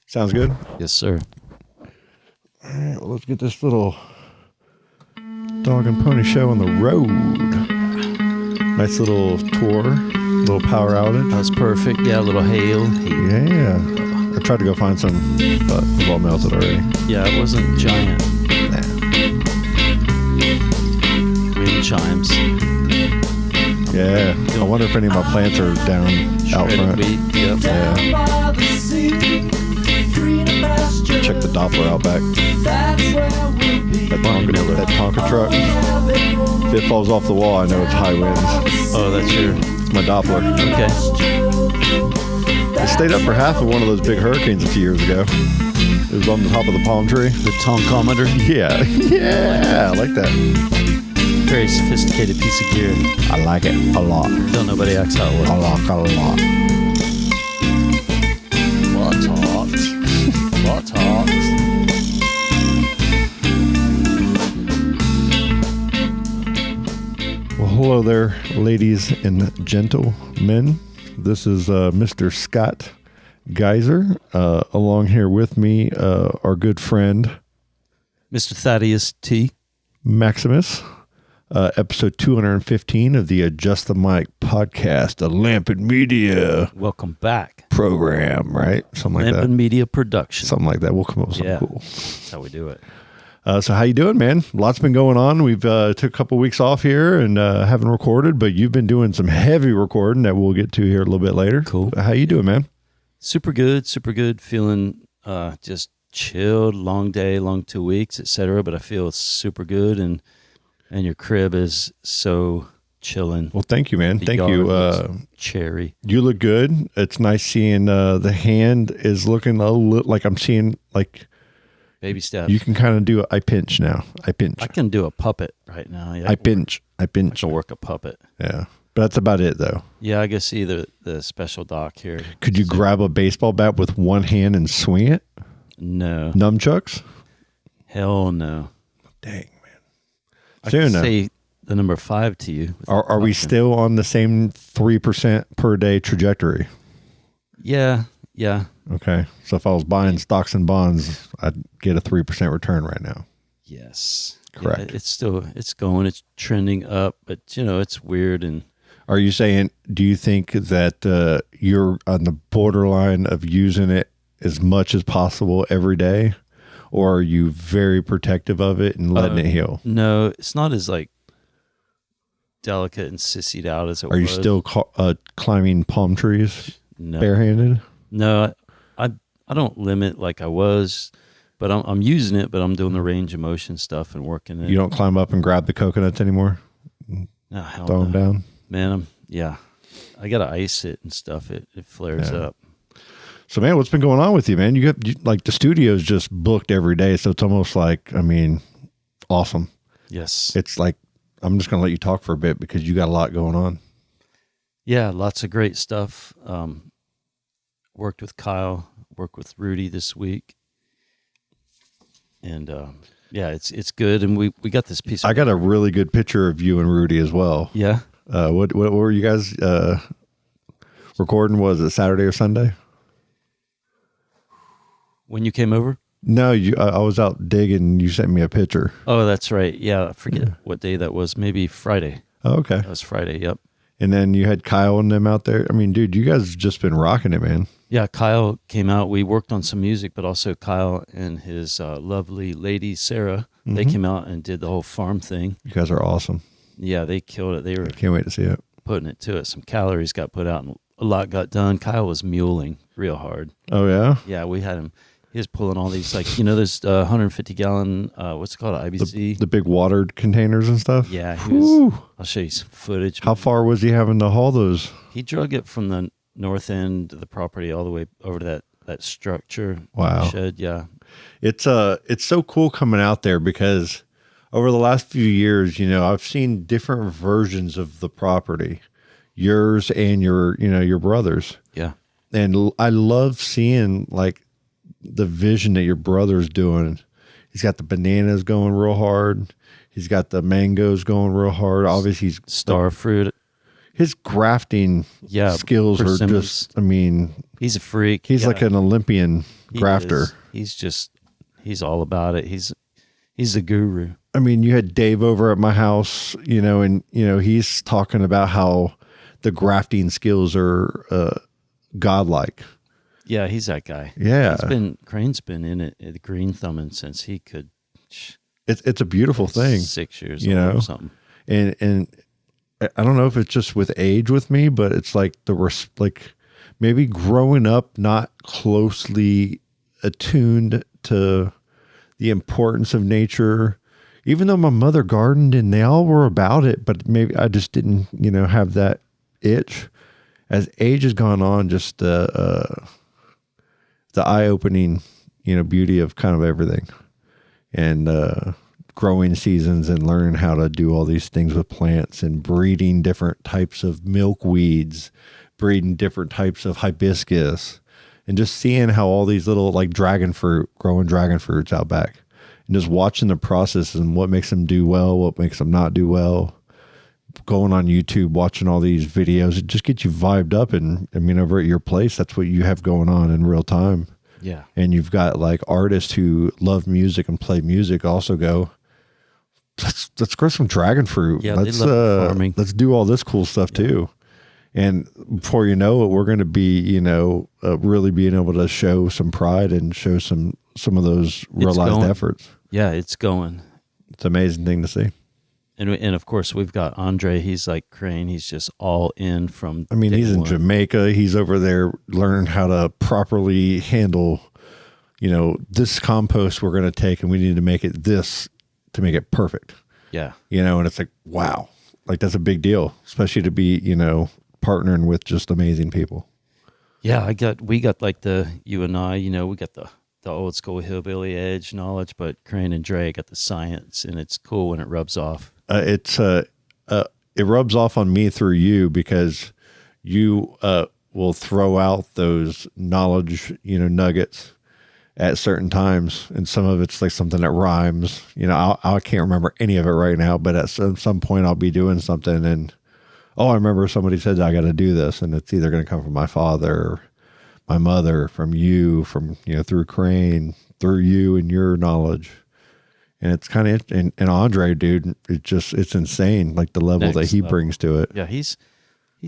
Sounds good? Yes, sir. All right, well, let's get this little dog and pony show on the road. Nice little tour, little power outage. That's perfect. Yeah, a little hail. Yeah. I tried to go find some, but we've all melted already. Yeah, it wasn't giant. Nah. Wind chimes. Yeah. I wonder if any of my plants are down out Shredded front. wheat. Yep. Yeah. Check the Doppler out back. That Tonka truck. If it falls off the wall, I know it's high winds. Oh, that's It's my Doppler. okay. It stayed up for half of one of those big hurricanes a few years ago. It was on the top of the palm tree. The tonkometer. Yeah. Yeah. I like that. Very sophisticated piece of gear. I like it a lot. Don't nobody ask how it works. I like it a lot. What talks? What talks? Well, hello there, ladies and gentlemen. This is Mr. Scott Geyser. Along here with me, our good friend, Mr. Thaddeus T. Maximus. Episode 215 of the Adjust the Mic podcast, a Lampin Media Welcome back. program, right? Something like Lampin that. Media Production. Something like that. We'll come up with something Yeah. cool. That's how we do it. So how you doing, man? Lots been going on. We've took a couple weeks off here and haven't recorded, but you've been doing some heavy recording that we'll get to here a little bit later. Cool. How you doing, man? Super good. Feeling just chilled, long day, long 2 weeks, etc. But I feel super good, and your crib is so chilling. Well, thank you, man. The Thank yard you. looks cherry. You look good. It's nice seeing the hand is looking a little like I'm seeing like Baby steps. you can kind of do I pinch now. I pinch. I can do a puppet right now. Yeah, I pinch. I I pinch. can work a puppet. Yeah. But that's about it though. Yeah, I guess either the special doc here. Could you grab a baseball bat with one hand and swing it? No. Nunchucks? Hell no. Dang. I Soon can enough. say the number 5 to you. Are we still on the same 3% per day trajectory? Yeah. Okay. So if I was buying stocks and bonds, I'd get a 3% return right now. Yes. Correct. Yeah, it's going, it's trending up, but it's weird. And Are you saying, do you think that you're on the borderline of using it as much as possible every day? Or are you very protective of it and letting it heal? no, it's not as like delicate and sissied out as it was. Are you still climbing palm trees no, barehanded? No, I don't limit like I was, but I'm using it, but I'm doing the range of motion stuff and working it. You don't climb up and grab the coconuts anymore? No, hell Throw them no. down? Man, I gotta ice it and stuff. It flares up. So, man, what's been going on with you, man? Like the studio's just booked every day, so it's almost like, awesome. Yes. It's like, I'm just going to let you talk for a bit because you got a lot going on. Yeah, lots of great stuff. Worked with Kyle, worked with Rudy this week. And it's good. And we got this piece of I got a really good picture of you and Rudy as well. Yeah. What were you guys recording? Was it Saturday or Sunday? When you came over? No, I was out digging and you sent me a picture. Oh, that's right. Yeah, I forget what day that was. Maybe Friday. Oh, okay. That was Friday, yep. And then you had Kyle and them out there. I mean, dude, you guys have just been rocking it, man. Yeah, Kyle came out. We worked on some music, but also Kyle and his lovely lady, Sara, they came out and did the whole farm thing. You guys are awesome. Yeah, they killed it. They were Can't wait to see it. putting it to it. Some calories got put out and a lot got done. Kyle was muling real hard. Oh, yeah? Yeah, we had him. He was pulling all these, like, there's 150 gallon, what's it called, IBC? The big watered containers and stuff? Yeah, Whew. I'll show you some footage. How far was he having to haul those? He drug it from the north end of the property all the way over to that structure. Wow. Shed, yeah. It's so cool coming out there because over the last few years, I've seen different versions of the property, yours and your brother's. Yeah. And I love seeing like the vision that your brother's doing. He's got the bananas going real hard. He's got the mangoes going real hard. Obviously, Star fruit. his grafting skills are just, I mean, he's a freak. He's like an Olympian grafter. He's all about it. He's a guru. I mean, you had Dave over at my house, and, he's talking about how the grafting skills are godlike. Yeah, he's that guy. Yeah. Crane's been in it, the green thumbing since he could. It's a beautiful thing. 6 years old or something. And I don't know if it's just with age with me, but it's like maybe growing up not closely attuned to the importance of nature, even though my mother gardened and they all were about it, but maybe I just didn't, have that itch. As age has gone on, just the eye-opening, beauty of kind of everything, and growing seasons, and learning how to do all these things with plants, and breeding different types of milkweeds, breeding different types of hibiscus, and just seeing how all these little growing dragon fruits out back, and just watching the process and what makes them do well, what makes them not do well. Going on YouTube, watching all these videos, it just gets you vibed up. And I mean, over at your place, that's what you have going on in real time. Yeah. And you've got artists who love music and play music also go, let's grow some dragon fruit. Yeah, let's they love farming. Let's do all this cool stuff too. And before you know it, we're going to be, really being able to show some pride and show some of those realized efforts. Yeah, it's going. It's an amazing thing to see. And of course, we've got Andre. He's like Crane. He's just all in from. I mean, he's in Jamaica. He's over there learning how to properly handle, this compost we're going to take, and we need to make it this to make it perfect. Yeah. And it's like, wow, that's a big deal, especially to be, partnering with just amazing people. Yeah, we got you and I, we got the old school hillbilly edge knowledge, but Crane and Dre got the science, and it's cool when it rubs off. It rubs off on me through you, because you will throw out those knowledge, nuggets at certain times, and some of it's like something that rhymes. I can't remember any of it right now, but at some point I'll be doing something, and I remember somebody said I got to do this, and it's either going to come from my father, or my mother, from you, from through Crane, through you and your knowledge. And it's kind of, and Andre, dude, it's insane, the level that he brings to it. Yeah, he's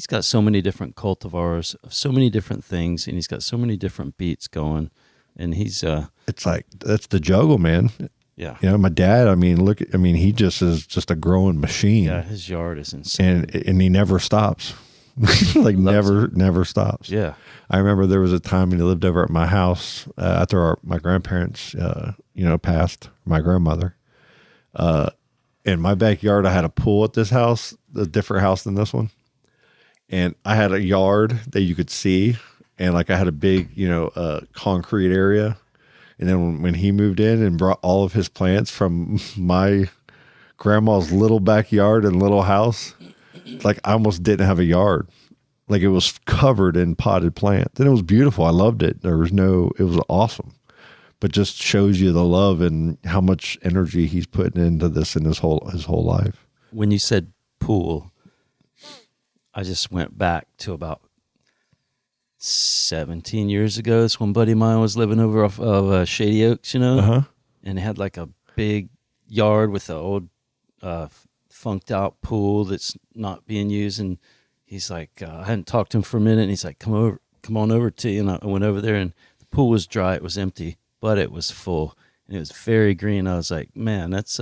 got so many different cultivars of so many different things, and he's got so many different beats going, and he's it's that's the juggle, man. Yeah. My dad, he just is just a growing machine. Yeah, his yard is insane. And he never stops. never stops. Yeah. I remember there was a time when he lived over at my house after my grandparents, passed, my grandmother. In my backyard, I had a pool at this house, a different house than this one. And I had a yard that you could see. And I had a big, concrete area. And then when he moved in and brought all of his plants from my grandma's little backyard and little house, I almost didn't have a yard. It was covered in potted plants. And it was beautiful. I loved it. It was awesome. But just shows you the love and how much energy he's putting into this in his whole life. When you said pool, I just went back to about 17 years ago. This one buddy of mine was living over off of Shady Oaks, Uh-huh. And it had a big yard with an old funked out pool that's not being used. And he's like, I hadn't talked to him for a minute, and he's like, come on over to you. And I went over there, and the pool was dry. It was empty, but it was full, and it was very green. I was like, man, that's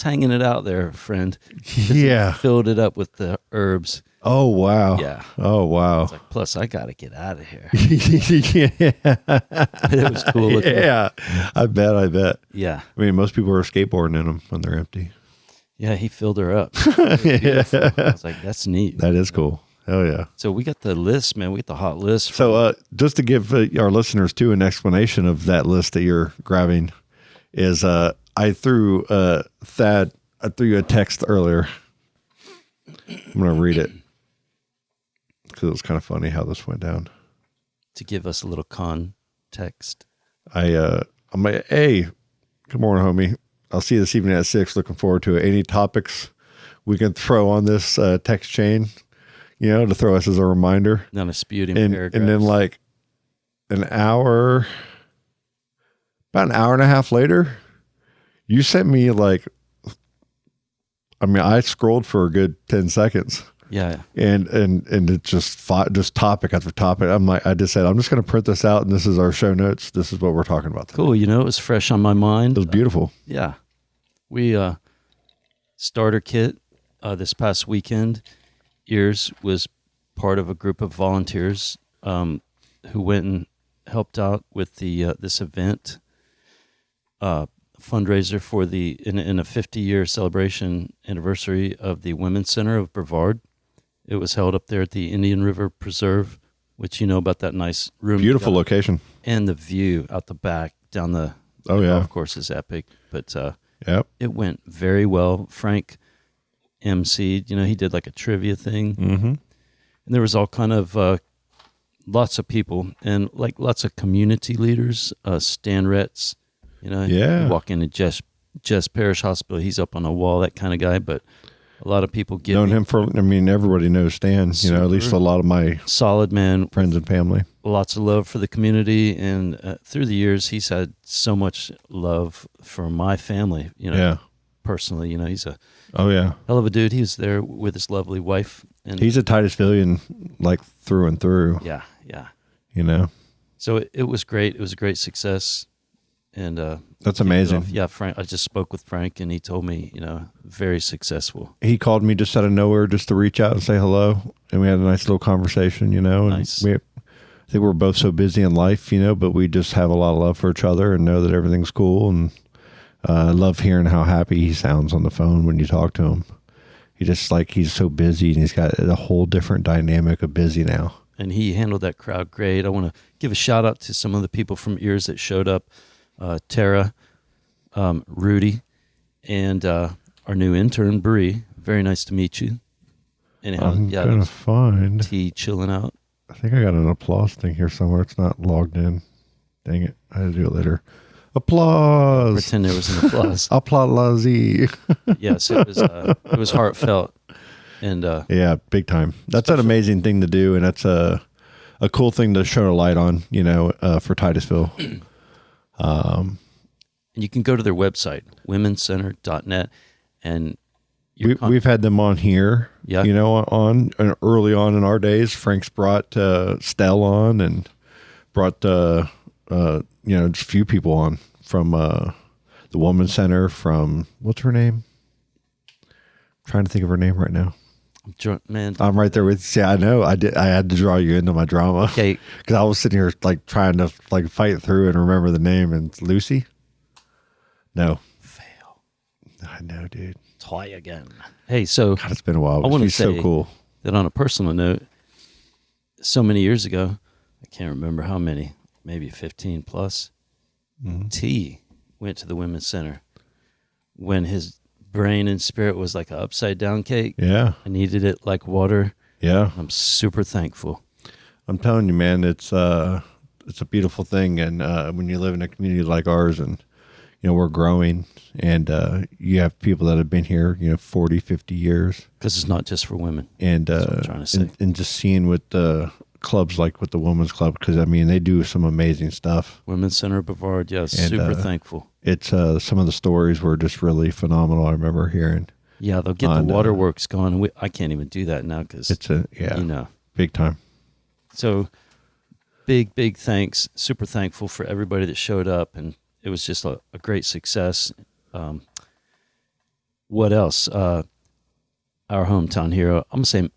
hanging it out there, friend. Yeah. Filled it up with the herbs. Oh, wow. Yeah. Oh, wow. Plus, I got to get out of here. Yeah. It was cool looking. Yeah. I bet. Yeah. Most people are skateboarding in them when they're empty. Yeah, he filled her up. Yeah. I was like, that's neat. That is cool. Hell yeah. So we got the list, man. We got the hot list. So just to give our listeners, too, an explanation of that list that you're grabbing is I threw Thad, you a text earlier. I'm going to read it because it was kind of funny how this went down. To give us a little context. I'm like, hey, good morning, homie. I'll see you this evening at 6. Looking forward to it. Any topics we can throw on this text chain? to throw us as a reminder. Not a spewing And paragraph. then like about an hour and a half later, you sent me like, I scrolled for a good 10 seconds. Yeah. And it just topic after topic. I just said, I'm just going to print this out, and this is our show notes. This is what we're talking about today. Cool. It was fresh on my mind. It was beautiful. Yeah. We, starter kit, this past weekend, EEARSS was part of a group of volunteers, who went and helped out with this event, fundraiser for in a 50-year celebration anniversary of the Women's Center of Brevard. It was held up there at the Indian River Preserve, which about that nice room. Beautiful location. And the view out the back down the golf course is epic. But it went very well. Frank emceed. He did like a trivia thing. Mm-hmm. And there was all kind of lots of people and like lots of community leaders. Stan Retz, you walk into Jess Parish Hospital, he's up on a wall, that kind of guy. But a lot of people get known him for. Everybody knows Stan. At least a lot of my solid man, friends and family. Lots of love for the community, and through the years, he's had so much love for my family. Personally, he's a hell of a dude. He was there with his lovely wife, and he's a Titusvillian, like through and through. Yeah. So it was great. It was a great success, and that's amazing. Yeah, Frank. I just spoke with Frank, and he told me, very successful. He called me just out of nowhere just to reach out and say hello, and we had a nice little conversation. And nice. I think we're both so busy in life, but we just have a lot of love for each other and know that everything's cool. And I love hearing how happy he sounds on the phone when you talk to him. He's so busy, and he's got a whole different dynamic of busy now. And he handled that crowd great. I want to give a shout out to some of the people from EEARSS that showed up. Tara, Rudy, and our new intern, Bree. Very nice to meet you. Anyhow, I'm going to find T chilling out. I think I got an applause thing here somewhere. It's not logged in. Dang it. I had to do it later. Applause. Pretend there was an applause. Applause. Yes, it was heartfelt. And yeah, big time. That's an amazing thing to do, and that's a cool thing to show a light on, for Titusville. And you can go to their website, womencenter.net, and we've had them on here. Yeah. On and early on in our days, Frank's brought Stell on and brought just a few people on from the Women's Center. From what's her name? I'm trying to think of her name right now. Man, I'm right there with you. See, I know. I had to draw you into my drama. Okay, because I was sitting here like trying to like fight through and remember the name. And Lucy. No. Fail. I know, dude. Try again. Hey, so God, it's been a while. I want to say so cool that on a personal note, so many years ago, I can't remember how many, maybe 15 plus. Mm-hmm. T went to the Women's Center when his brain and spirit was like an upside down cake. Yeah. I needed it like water. Yeah. I'm super thankful. I'm telling you, man, it's a beautiful thing. And when you live in a community like ours and, we're growing and you have people that have been here, 40, 50 years. Because it's not just for women. And, that's what I'm trying to say. And just seeing with the clubs like with the Women's Club, because, they do some amazing stuff. Women's Center of Brevard, yes, super thankful. It's some of the stories were just really phenomenal. I remember hearing. Yeah, they'll get the waterworks going. I can't even do that now because it's big time. So big thanks. Super thankful for everybody that showed up, and it was just a great success. What else? Our hometown hero. I'm gonna say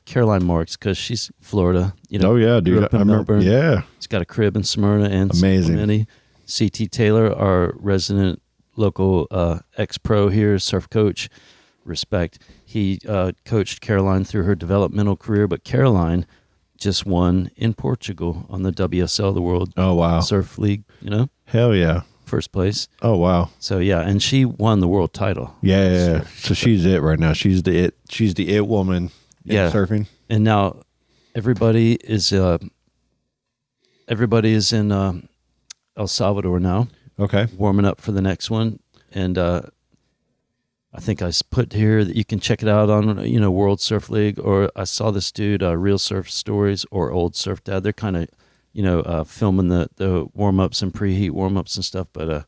Caroline Marks because she's Florida. Oh yeah, dude. Grew up in Melbourne. Yeah, she's got a crib in Smyrna and amazing. Cincinnati. C.T. Taylor, our resident local ex-pro here, surf coach, respect. He coached Caroline through her developmental career, but Caroline just won in Portugal on the WSL, the World Surf League, Hell yeah. First place. Oh, wow. So, yeah, and she won the world title. Yeah. So she's it right now. She's the it woman in surfing. And now everybody is in El Salvador now. Okay. Warming up for the next one. And I think I put here that you can check it out on, World Surf League, or I saw this dude, Real Surf Stories or Old Surf Dad. They're kind of, filming the warm-ups and preheat warm-ups and stuff, but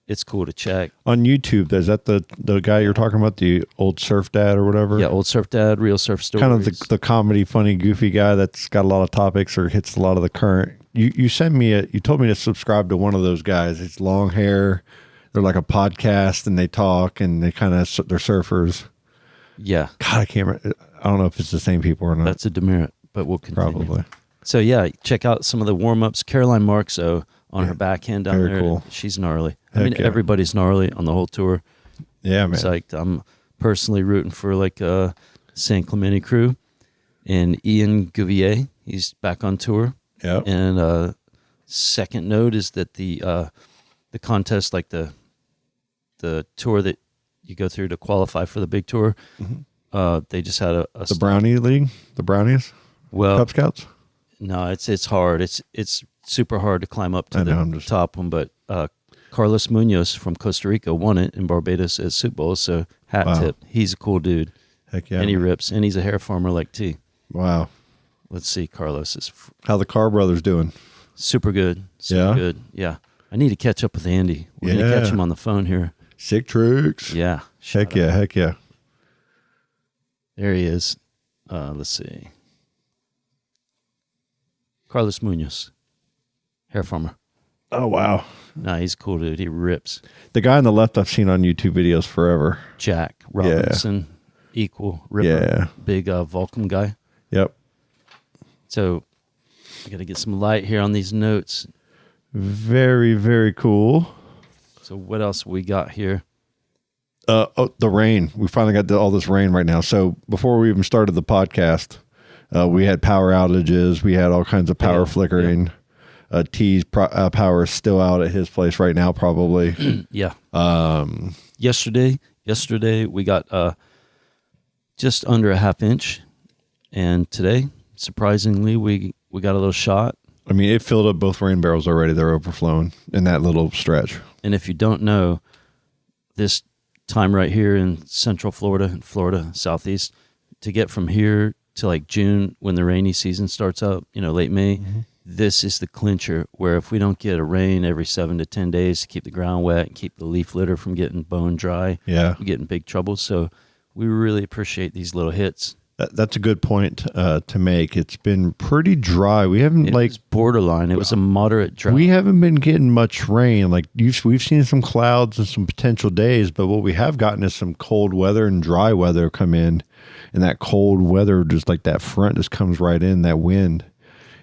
it's cool to check. On YouTube, is that the guy you're talking about, the Old Surf Dad or whatever? Yeah, Old Surf Dad, Real Surf Stories. Kind of the comedy, funny, goofy guy that's got a lot of topics or hits a lot of the current. You sent me you told me to subscribe to one of those guys. It's long hair. They're like a podcast and they talk and they they're surfers. Yeah. God, I can't remember. I don't know if it's the same people or not. That's a demerit, but we'll continue. Probably. So yeah, check out some of the warm-ups. Caroline Marxo on her backhand down there. Cool. She's gnarly. Heck yeah. Everybody's gnarly on the whole tour. Yeah, man. It's like I'm personally rooting for like San Clemente crew and Ian Gouvier. He's back on tour. Yeah. And second note is that the contest, like the tour that you go through to qualify for the big tour, they just had the Brownie League, the Brownies, Cub Scouts. No, it's hard. It's super hard to climb up to the top one. But Carlos Munoz from Costa Rica won it in Barbados at Soup Bowl. So hat tip. He's a cool dude. Heck yeah. And he rips. And he's a hair farmer like T. Wow. Let's see. Carlos is. How the Carr brothers doing? Super good. Super good. Yeah. I need to catch up with Andy. We're going to catch him on the phone here. Sick tricks. Yeah. Heck yeah. Heck yeah. There he is. Let's see. Carlos Munoz, hair farmer. Oh, wow. Nah, he's cool, dude. He rips. The guy on the left I've seen on YouTube videos forever. Jack Robinson, equal ripper, big Volcom guy. Yep. So I got to get some light here on these notes. Very, very cool. So what else we got here? The rain. We finally got all this rain right now. So before we even started the podcast, we had power outages. We had all kinds of power flickering. T's power is still out at his place right now, probably. Yeah. Yesterday we got just under a half inch, and today, surprisingly, we got a little shot. I mean, it filled up both rain barrels already. They're overflowing in that little stretch. And if you don't know, this time right here in Central Florida, Southeast, to get from here to like June when the rainy season starts up, late May, this is the clincher where if we don't get a rain every 7 to 10 days to keep the ground wet and keep the leaf litter from getting bone dry, we get in big trouble. So we really appreciate these little hits. That's a good point to make. It's been pretty dry. We haven't It was borderline. It was a moderate drought. We haven't been getting much rain. Like we've seen some clouds and some potential days, but what we have gotten is some cold weather and dry weather come in. And that cold weather, just like that front just comes right in, that wind.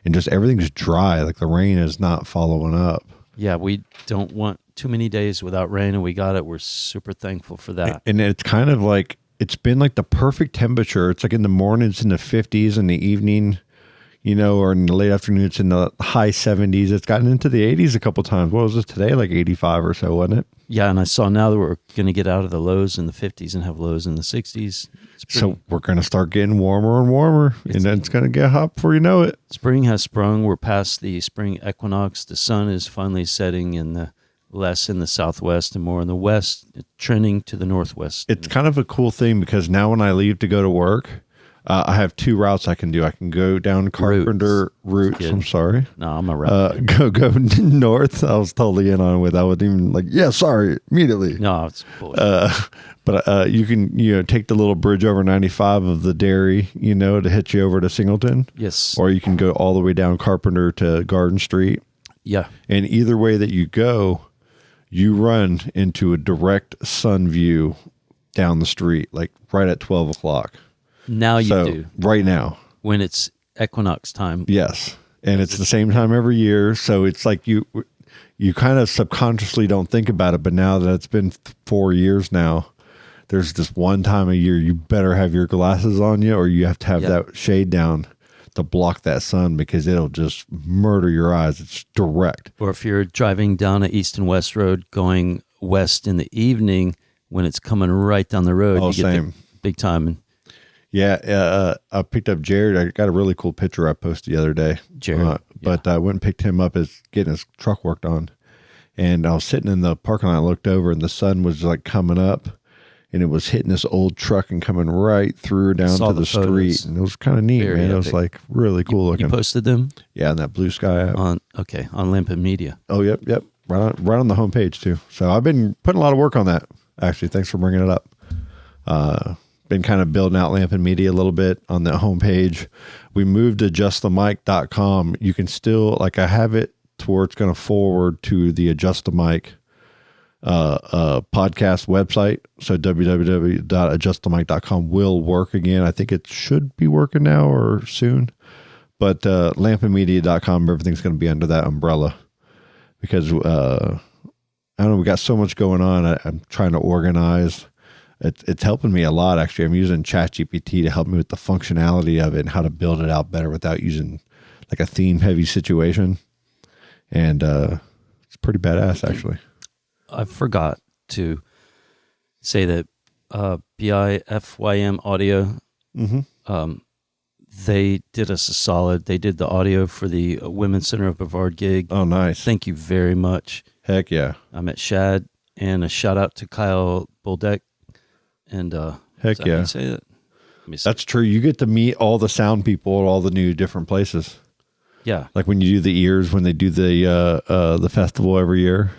And just everything's dry. Like the rain is not following up. Yeah, we don't want too many days without rain, and we got it. We're super thankful for that. And it's kind of like, it's been like the perfect temperature. It's like in the mornings in the 50s, in the evening, or in the late afternoon, it's in the high 70s. It's gotten into the 80s a couple times. What was it today? Like 85 or so, wasn't it? Yeah, and I saw now that we're going to get out of the lows in the 50s and have lows in the 60s. So we're going to start getting warmer and warmer, and then it's going to get hot before you know it. Spring has sprung. We're past the spring equinox. The sun is finally setting less in the southwest and more in the west, trending to the northwest. It's kind of a cool thing because now when I leave to go to work, I have two routes I can do. I can go down Carpenter Routes. I'm sorry. No, I'm a route. Go north. I was totally in on it with. I wasn't even like, yeah, sorry, immediately. No, it's bullshit. But you can take the little bridge over 95 of the dairy, to hit you over to Singleton. Yes. Or you can go all the way down Carpenter to Garden Street. Yeah. And either way that you go, you run into a direct sun view down the street, like right at 12 o'clock. Now you do. Right now. When it's equinox time. Yes. And it's the same time every year. So it's like you kind of subconsciously don't think about it. But now that it's been 4 years now, there's this one time a year you better have your glasses on you or you have to have that shade down to block that sun because it'll just murder your eyes. It's direct. Or if you're driving down a east and west road going west in the evening when it's coming right down the road, you get the big time. Yeah, I picked up Jared. I got a really cool picture I posted the other day. Jared. But I went and picked him up as getting his truck worked on. And I was sitting in the parking lot, I looked over, and the sun was like coming up. and it was hitting this old truck and coming right through down Saw to the the street. photos. And it was kind of neat, Very man. It was epic. like really cool looking. You posted them Yeah, in that Blue Sky app. on Lampin Media. Oh, yep. Right on the homepage too. So I've been putting a lot of work on that. Actually, thanks for bringing it up. Been kind of building out Lampin Media a little bit on the homepage. We moved to adjustthemic.com. You can still, like, I have it to where it's going to forward to the Adjust the Mic podcast website. So www.adjustthemic.com will work again. I think it should be working now or soon. But lampinmedia.com, everything's going to be under that umbrella because I don't know, we got so much going on. I'm trying to organize. It's helping me a lot, actually. I'm using ChatGPT to help me with the functionality of it and how to build it out better without using like a theme-heavy situation. And it's pretty badass, actually. I forgot to say that BIFYM Audio, they did us a solid. They did the audio for the Women's Center of Brevard gig. Oh, nice. Thank you very much. Heck yeah. I met Shad, and a shout out to Kyle Buldeck. And heck how yeah. you say that? Let me see. That's true. You get to meet all the sound people at all the new different places. Yeah. Like when you do the ears, when they do the festival every year,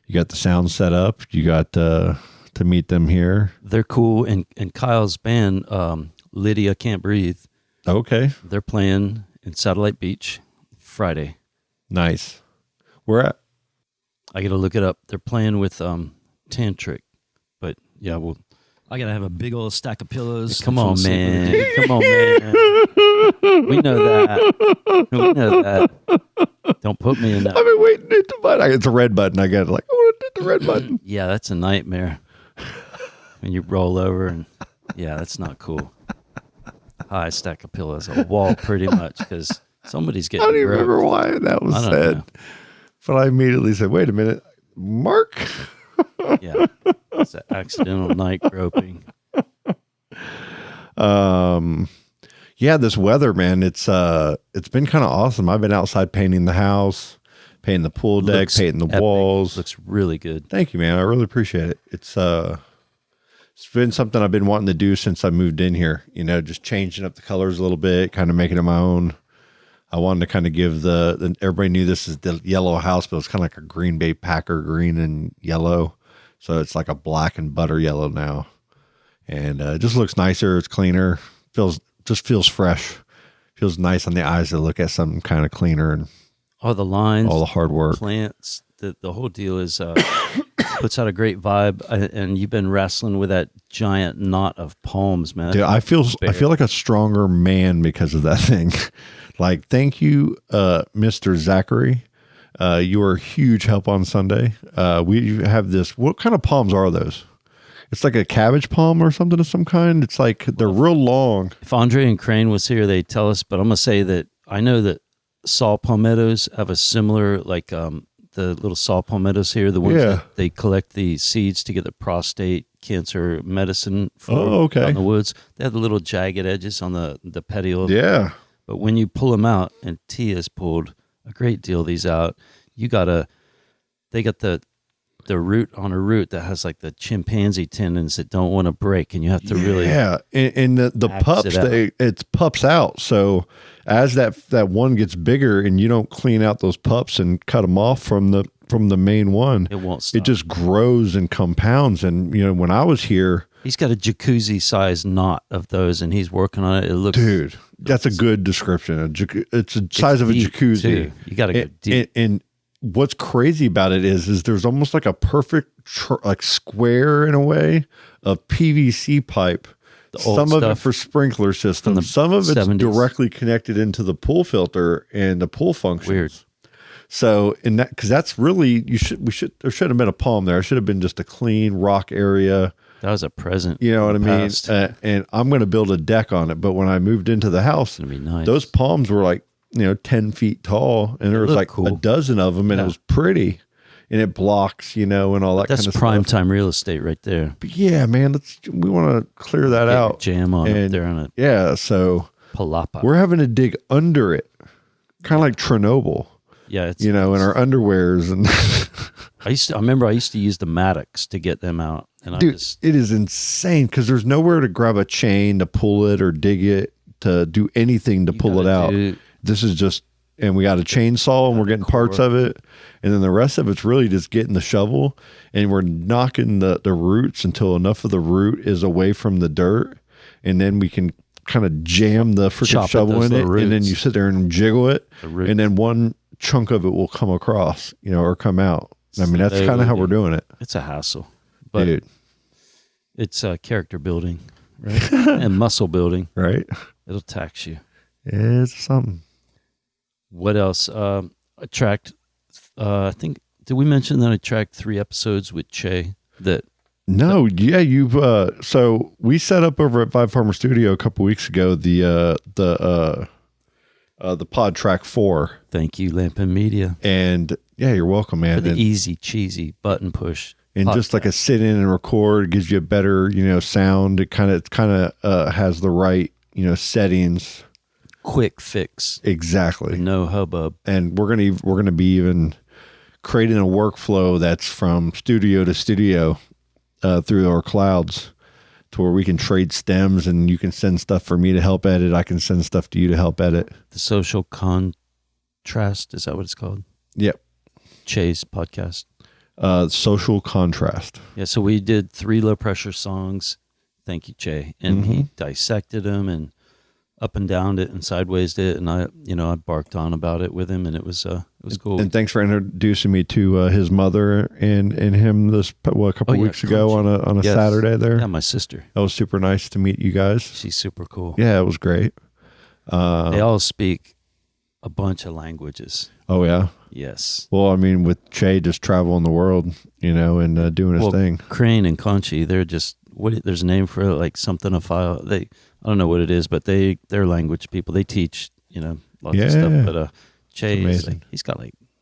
you got the sound set up. You got to meet them here. They're cool. And Kyle's band, Lydia Can't Breathe, Okay. they're playing in Satellite Beach Friday. Nice. Where at? I got to look it up. They're playing with Tantric. But yeah, well, I gotta have a big old stack of pillows. come and on, fall asleep with man. it. Come on, man. We know that. We know that. Don't put me in that. I've been waiting to hit the button. It's a red button. I got it. Like, I want to hit the red button. Yeah, that's a nightmare. When you roll over and yeah, that's not cool. High stack of pillows, a wall pretty much because somebody's I getting don't even groped. remember why that was I don't said. know. But I immediately said, wait a minute. Mark? Yeah, it's an accidental night groping. Yeah, this weather, man, it's been kind of awesome. I've been outside painting the house, painting the pool deck, Looks painting the epic. walls. Looks really good. Thank you, man. I really appreciate it. It's been something I've been wanting to do since I moved in here, just changing up the colors a little bit, kind of making it my own. I wanted to kind of give everybody knew this is the yellow house, but it's kind of like a Green Bay Packer green and yellow. So it's like a black and butter yellow now. And it just looks nicer. It's cleaner. Feels fresh. Feels nice on the eyes to look at something kind of cleaner and All the lines, all the hard work. plants, the whole deal is puts out a great vibe. And you've been wrestling with that giant knot of palms, man. Dude, I feel like a stronger man because of that thing. Like, thank you, Mr. Zachary. You were a huge help on Sunday. We have this. What kind of palms are those? It's like a cabbage palm or something of some kind. It's like they're real long. If Andre and Crane was here, they'd tell us. But I'm gonna say that I know that saw palmettos have a similar, like the little saw palmettos here, the ones that they collect the seeds to get the prostate cancer medicine for out in the woods. They have the little jagged edges on the petiole. Yeah. But when you pull them out, and T has pulled a great deal of these out, they got the root on a root that has like the chimpanzee tendons that don't want to break, and you have to really and the pups it pups out. So as that one gets bigger and you don't clean out those pups and cut them off from the main one, it won't stop. It just grows and compounds. And when I was here, he's got a jacuzzi size knot of those, and he's working on it. It looks, dude, that's a good description. It's the size of a jacuzzi too. You got to go deep. And what's crazy about it is there's almost like a perfect like square in a way of PVC pipe. Some of it for sprinkler systems. Some of it's 70s. Directly connected into the pool filter and the pool functions. Weird. So in that, because that's really there should have been a palm there. It should have been just a clean rock area. That was a present. You know what I mean? And I'm going to build a deck on it. But when I moved into the house, It's gonna be nice. those palms were like 10 feet tall, and there was like cool. a dozen of them, and it was pretty, and it blocks, and all that That's kind of prime stuff. time real estate right there. But yeah, man, we want to clear that Get your out. jam on up there on a Yeah, so palapa. we're having to dig under it, kind of like Chernobyl, Yeah, in our underwears. And I remember I used to use the mattocks to get them out, And Dude, it is insane because there's nowhere to grab a chain to pull it or dig it to do anything to pull it out. This is just, and we got a chainsaw and we're getting parts of it. And then the rest of it's really just getting the shovel and we're knocking the roots until enough of the root is away from the dirt. And then we can kind of jam the freaking shovel in it. And then you sit there and jiggle it. And then one chunk of it will come across, or come out. I mean, that's kind of how we're doing it. It's a hassle. But dude, it's character building, right? And muscle building. Right. It'll tax you. It's something. What else? I tracked, I think, did we mention that I tracked 3 episodes with Che? No, yeah, you've, so we set up over at Five Farmer Studio a couple weeks ago, the Pod Track 4. Thank you, Lampin Media. And yeah, you're welcome, man. For the easy, cheesy button push. And podcast. Just like a sit in and record gives you a better, sound. It kind of has the right, settings. Quick fix. Exactly. No hubbub. And we're gonna be even creating a workflow that's from studio to studio through our clouds, to where we can trade stems and you can send stuff for me to help edit. I can send stuff to you to help edit. The social contrast, is that what it's called? Yep. Che's podcast. Social contrast. Yeah, so we did 3 low pressure songs. Thank you, Che. And he dissected them and up and downed it and sideways it, and I barked on about it with him, and it was cool. And thanks for introducing me to his mother and him a couple weeks ago on a Saturday there. Yeah, my sister. That was super nice to meet you guys. She's super cool. Yeah, it was great. They all speak a bunch of languages. Oh yeah. Yes. Well, I mean, with Che just traveling the world, and doing his thing. Crane and Conchi, they're just there's a name for it, like something a file. I don't know what it is, but they're language people. They teach, lots of stuff. But Che is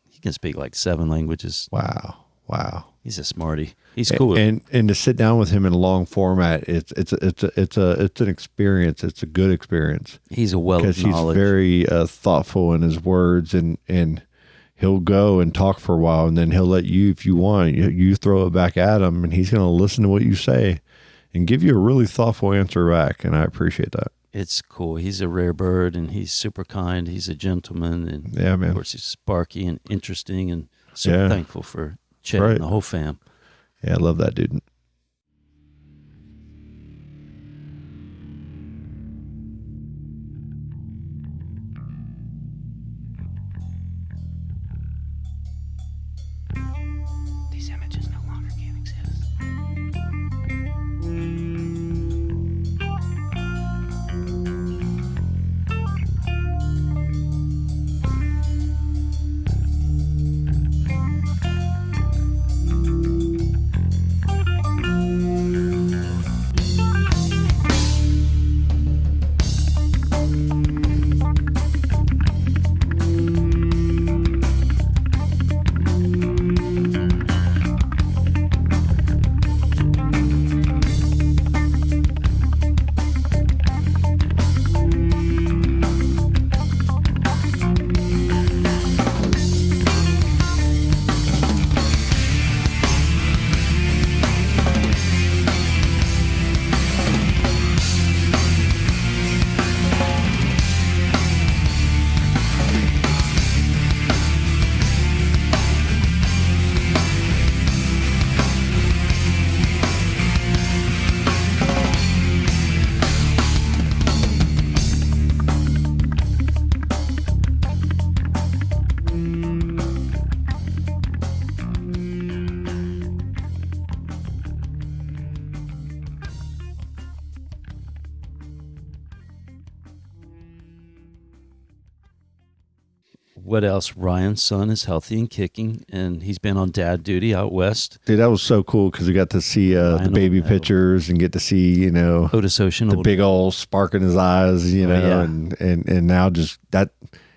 he can speak like 7 languages. Wow. He's a smarty. He's cool. And to sit down with him in a long format, it's an experience. It's a good experience. He's a wealth of knowledge. He's very thoughtful in his words, and he'll go and talk for a while, and then he'll let you, if you want, you throw it back at him, and he's going to listen to what you say and give you a really thoughtful answer back, and I appreciate that. It's cool. He's a rare bird, and he's super kind. He's a gentleman, and yeah, man. Of course, he's sparky and interesting, and super thankful for Che and the whole fam. Yeah, I love that dude. These images no longer can exist. What else? Ryan's son is healthy and kicking, and he's been on dad duty out west. Dude, that was so cool because we got to see the baby pictures and get to see, Otis Ocean, the big old spark in his eyes, and now just that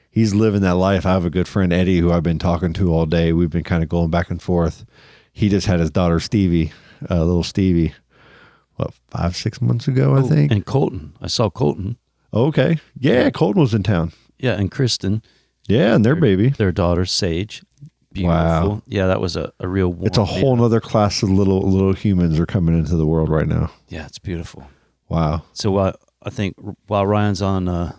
he's living that life. I have a good friend, Eddie, who I've been talking to all day. We've been kind of going back and forth. He just had his daughter, Stevie, little Stevie, 5-6 months ago, I think. And Colton. I saw Colton. Okay. Yeah, Colton was in town. Yeah, and Kristen. Yeah, and their baby. Their daughter, Sage. beautiful. Wow. Yeah, that was a real warm It's a whole nother class of little humans are coming into the world right now. Yeah, it's beautiful. Wow. So I think while Ryan's on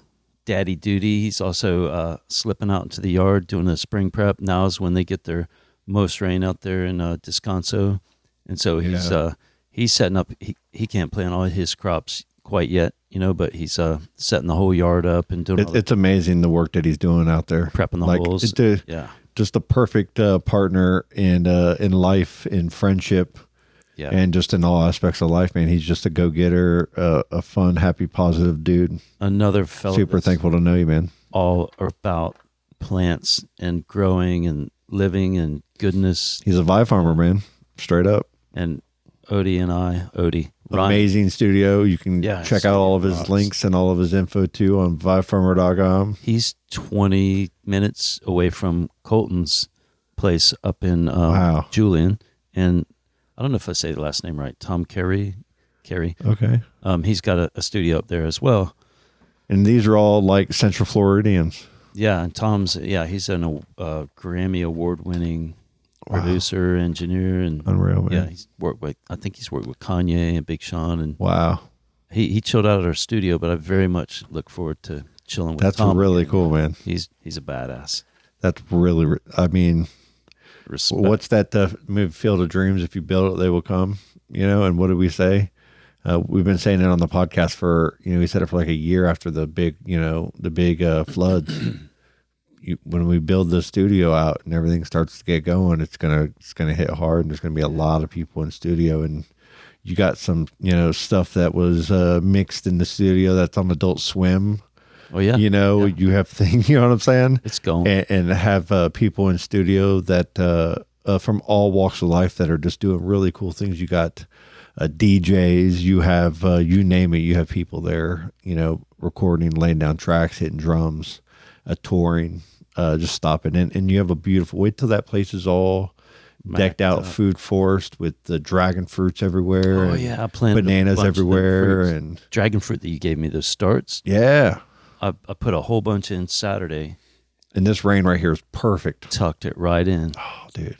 daddy duty, he's also slipping out into the yard doing the spring prep. Now is when they get their most rain out there in Descanso. And so he's setting up. He can't plant all his crops quite yet, but he's setting the whole yard up and doing. It's amazing the work that he's doing out there, prepping the holes. Just a perfect partner in life, in friendship, and just in all aspects of life. Man, he's just a go-getter, a fun, happy, positive dude. Another fellow. Super thankful to know you, man. All about plants and growing and living and goodness. He's a vibe farmer, man. Straight up. And Odie. Ryan. Amazing studio. You can check out all of his links and all of his info too on vibefarmer.com. He's 20 minutes away from Colton's place up in Julian. And I don't know if I say the last name right. Tom Carey. Okay. He's got a studio up there as well. And these are all like Central Floridians. Yeah. And Tom's, he's an Grammy award-winning producer, engineer, and unreal, man. Yeah, I think he's worked with Kanye and Big Sean, and wow, he chilled out at our studio. But I very much look forward to chilling with. That's Tom really again. cool, man. He's a badass. That's really, I mean, respect. What's that movie Field of Dreams? If you build it, they will come. And what did we say? We've been saying it on the podcast for we said it for like a year after the big floods. When we build the studio out and everything starts to get going, it's gonna hit hard, and there's gonna be a lot of people in studio, and you got some stuff that was mixed in the studio that's on Adult Swim. Oh yeah, you have things. You know what I'm saying? It's going and have people in studio that from all walks of life that are just doing really cool things. You got DJs, you have you name it. You have people there, recording, laying down tracks, hitting drums, touring. Just stopping and you have a beautiful. Wait till that place is all decked out, food forest with the dragon fruits everywhere. Oh yeah, I planted bananas everywhere and dragon fruit that you gave me. Those starts. Yeah, I put a whole bunch in Saturday. And this rain right here is perfect. Tucked it right in. Oh, dude.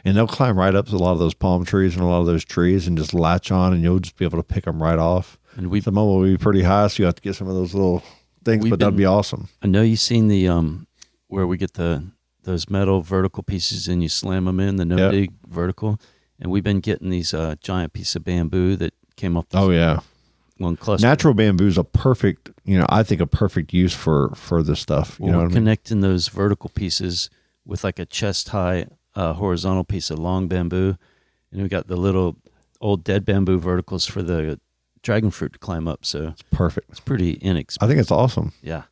And they'll climb right up to a lot of those palm trees and a lot of those trees and just latch on, and you'll just be able to pick them right off. And some of them will be pretty high, so you have to get some of those little things, but that'd be awesome. I know you've seen the where we get those metal vertical pieces and you slam them in, the no-dig vertical. And we've been getting these giant piece of bamboo that came off this one cluster. Natural bamboo is a perfect, I think a perfect use for this stuff. Well, we're connecting those vertical pieces with like a chest-high horizontal piece of long bamboo. And we got the little old dead bamboo verticals for the dragon fruit to climb up. So it's perfect. It's pretty inexpensive. I think it's awesome. Yeah.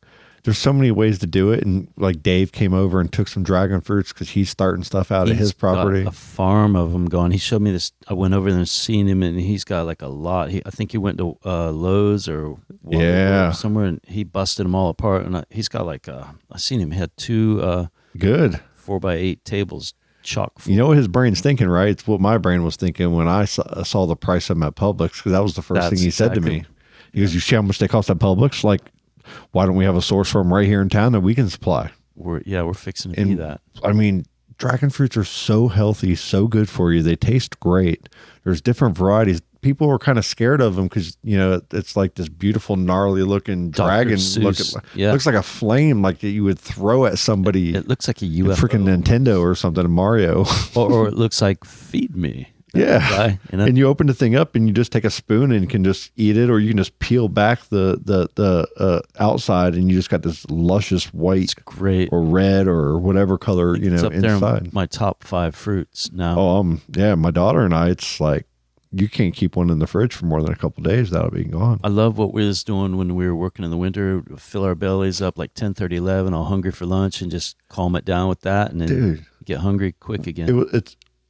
There's so many ways to do it, and like Dave came over and took some dragon fruits because he's starting stuff out at his property. Got a farm of them going. He showed me this. I went over there and seen him, and he's got like a lot. I think he went to Lowe's or somewhere, and he busted them all apart. And he's got like I seen him. He had two good 4x8 tables chock full. You know what his brain's thinking, right? It's what my brain was thinking when I saw the price of them at Publix, because that was the first thing he said to me. He goes, "You see how much they cost at Publix? Like, why don't we have a source for them right here in town that we can supply?" We're fixing to be that. I mean, dragon fruits are so healthy, so good for you. They taste great. There's different varieties. People were kind of scared of them because it's like this beautiful, gnarly looking dragon. Looks like a flame, like that you would throw at somebody. It looks like a UFO, freaking Nintendo or something, Mario, or it looks like feed me. Yeah, and you open the thing up and you just take a spoon and you can just eat it, or you can just peel back the outside and you just got this luscious white, it's great, or red or whatever color it's up inside. There my top 5 fruits now. Oh, yeah, my daughter and I, it's like you can't keep one in the fridge for more than a couple of days without it being gone. I love what we was doing when we were working in the winter. Fill our bellies up like 10:30, 11, all hungry for lunch, and just calm it down with that, and then get hungry quick again.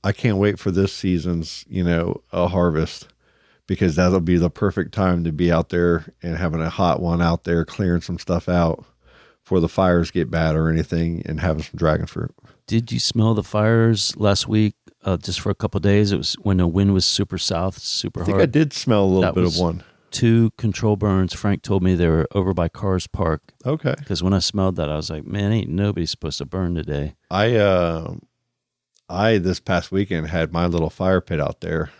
I can't wait for this season's, a harvest, because that'll be the perfect time to be out there and having a hot one out there, clearing some stuff out before the fires get bad or anything, and having some dragon fruit. Did you smell the fires last week? Just for a couple of days, it was when the wind was super south, super hard. I think I did smell a little bit of one. 2 control burns. Frank told me they were over by Cars Park. Okay. Because when I smelled that, I was like, man, ain't nobody supposed to burn today. I this past weekend had my little fire pit out there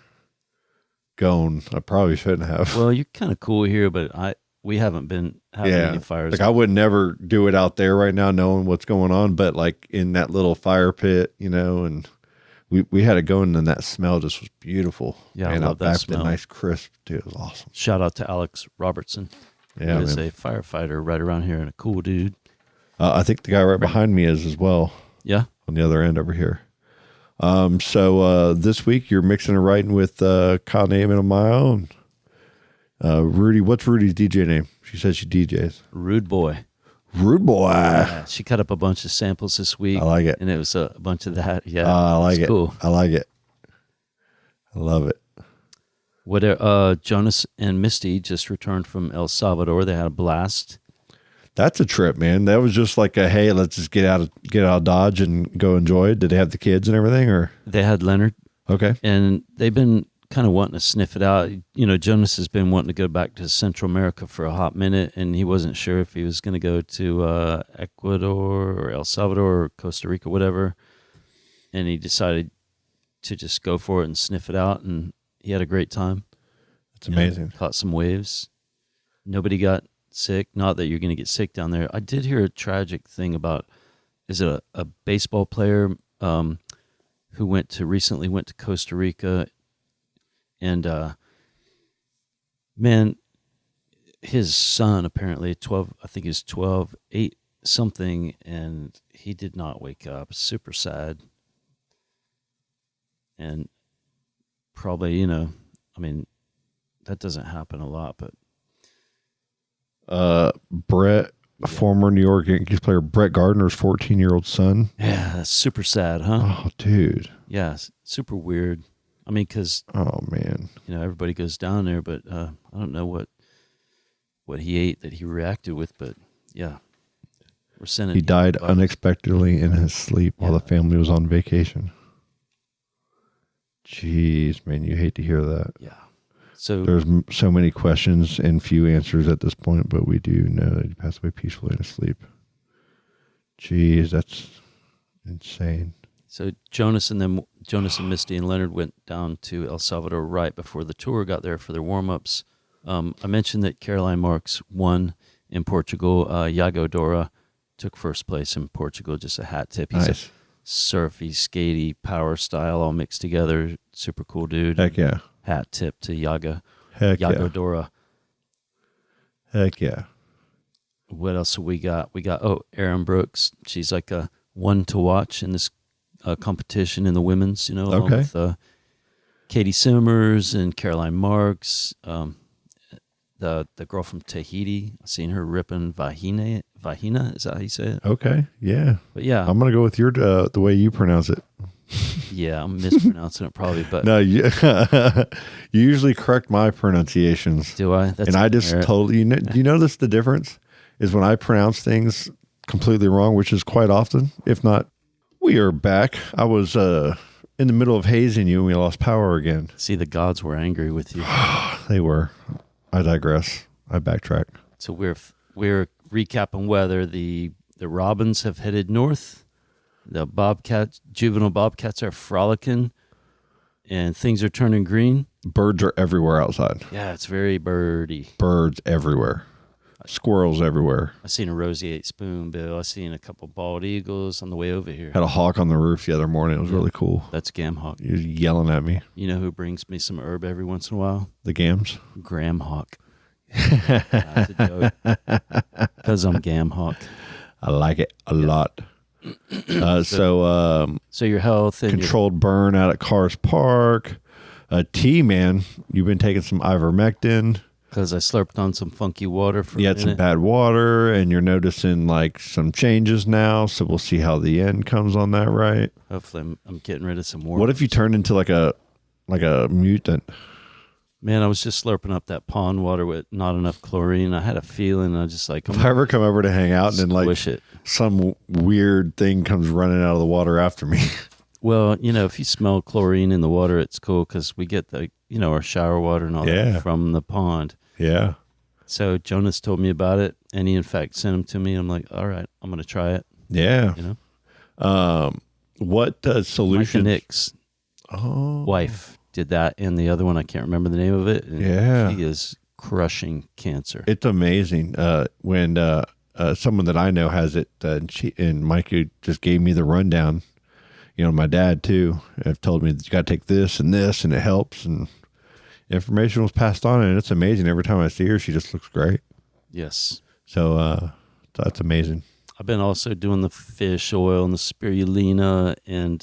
going. I probably shouldn't have. Well, you're kind of cool here, but we haven't been having any fires. Like I would never do it out there right now, knowing what's going on. But like in that little fire pit, and we had it going, and that smell just was beautiful. Yeah, and I love that smell. The nice crisp too. It was awesome. Shout out to Alex Robertson. Yeah, he is a firefighter right around here and a cool dude. I think the guy right behind me is as well. Yeah, on the other end over here. So this week you're mixing and writing with Kyle Name and Mile. Rudy, what's Rudy's DJ name? She says she DJs. Rude Boy. Rude Boy. Yeah, she cut up a bunch of samples this week. I like it. And it was a bunch of that. Yeah, I like it. Cool. I like it. I love it. Jonas and Misty just returned from El Salvador. They had a blast. That's a trip, man. That was just like a, hey, let's just get out of Dodge and go enjoy it. Did they have the kids and everything, or? They had Leonard. Okay. And they've been kind of wanting to sniff it out. Jonas has been wanting to go back to Central America for a hot minute, and he wasn't sure if he was going to go to Ecuador or El Salvador or Costa Rica, whatever. And he decided to just go for it and sniff it out, and he had a great time. It's amazing. Caught some waves. Nobody got sick. Not that you're going to get sick down there. I did hear a tragic thing about, is it a baseball player who recently went to Costa Rica, and man, his son apparently 12, I think he's 12, 8 something, and he did not wake up. Super sad. And probably, I mean, that doesn't happen a lot, but Brett, former New York Yankees player Brett Gardner's 14-year-old son. Yeah, that's super sad, huh? Oh, dude. Yeah, super weird. I mean, because oh man, everybody goes down there, but I don't know what he ate that he reacted with, but yeah, we're sending. He died unexpectedly in his sleep while the family was on vacation. Jeez, man, you hate to hear that. Yeah. So there's so many questions and few answers at this point, but we do know that he passed away peacefully in his sleep. Jeez, that's insane. So Jonas and Misty and Leonard went down to El Salvador right before the tour got there for their warm-ups. I mentioned that Caroline Marks won in Portugal. Iago Dora took first place in Portugal, just a hat tip. He's nice. A surfy, skatey, power style all mixed together. Super cool dude. Heck yeah. Hat tip to Iago Dora. Heck yeah. What else have we got? We got, Erin Brooks. She's like a one to watch in this competition in the women's, along with Katie Simmers and Caroline Marks. The girl from Tahiti. I've seen her ripping Vahina. Is that how you say it? Okay, yeah. But yeah. I'm going to go with your the way you pronounce it. Yeah, I'm mispronouncing it probably, but no, you usually correct my pronunciations. Do I? And I just totally. Do you notice the difference is when I pronounce things completely wrong, which is quite often, if not. We are back. I was in the middle of hazing you, and we lost power again. See, the gods were angry with you. They were. I digress. I backtrack. So we're recapping weather. The robins have headed north. The juvenile bobcats are frolicking, and things are turning green. Birds are everywhere outside. Yeah, it's very birdy. Birds everywhere. Squirrels everywhere. I seen a roseate spoonbill. I seen a couple bald eagles on the way over here. Had a hawk on the roof the other morning. It was really cool. That's Gam Hawk. He was yelling at me. You know who brings me some herb every once in a while? The Gams? Graham Hawk. That's a joke. Because I'm Gam Hawk. I like it a lot. So your health and controlled burn out at Cars Park. Man, you've been taking some ivermectin. Because I slurped on some funky water for You had some bad water, and you're noticing like some changes now. So we'll see how the end comes on that, right? Hopefully, I'm getting rid of some more. What if you turned into like a mutant? Man, I was just slurping up that pond water with not enough chlorine. I had a feeling. I just like. If I ever come over to hang out and then like some weird thing comes running out of the water after me. Well, if you smell chlorine in the water, it's cool because we get our shower water and all that from the pond. Yeah. So Jonas told me about it, and he in fact sent them to me. I'm like, all right, I'm going to try it. Yeah. What Micah solution? Nick's Oh, wife did that, and the other one I can't remember the name of it. And Yeah. she is crushing cancer. it's amazing. When someone that I know has it, and Micah just gave me the rundown. My dad too have told me that you got to take this, and it helps. And information was passed on, and it's amazing. Every time I see her, she just looks great. Yes. So that's amazing. I've been also doing the fish oil and the spirulina and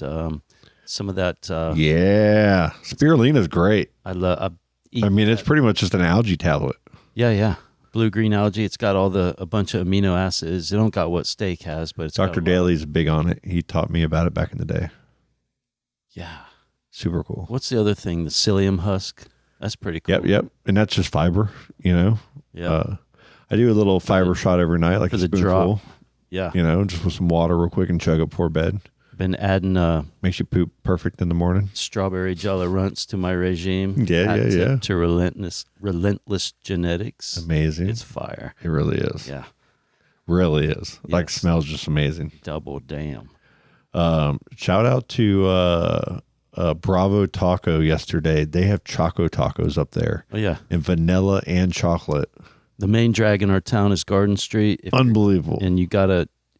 some of that. Yeah, spirulina is great. I love. It's pretty much just an algae tablet. Yeah. Blue-green algae. It's got a bunch of amino acids. It don't got what steak has, but it's got Dr. Daly's big on it. He taught me about it back in the day. Yeah. Super cool. What's the other thing? The psyllium husk. That's pretty cool. Yep. And that's just fiber, Yeah. I do a little fiber shot every night, like for a the spoonful. drop. Yeah. Just with some water real quick and chug it before bed. Been adding Makes you poop perfect in the morning. strawberry Jolly Runts to my regime. Yeah. To relentless genetics. Amazing. It's fire. It really is. Yeah. Really is. Like, Yes. smells just amazing. Double damn. Shout out to Bravo Taco yesterday. They have Choco Tacos up there. Oh yeah. And vanilla and chocolate. The main drag in our town is Garden Street. Unbelievable. And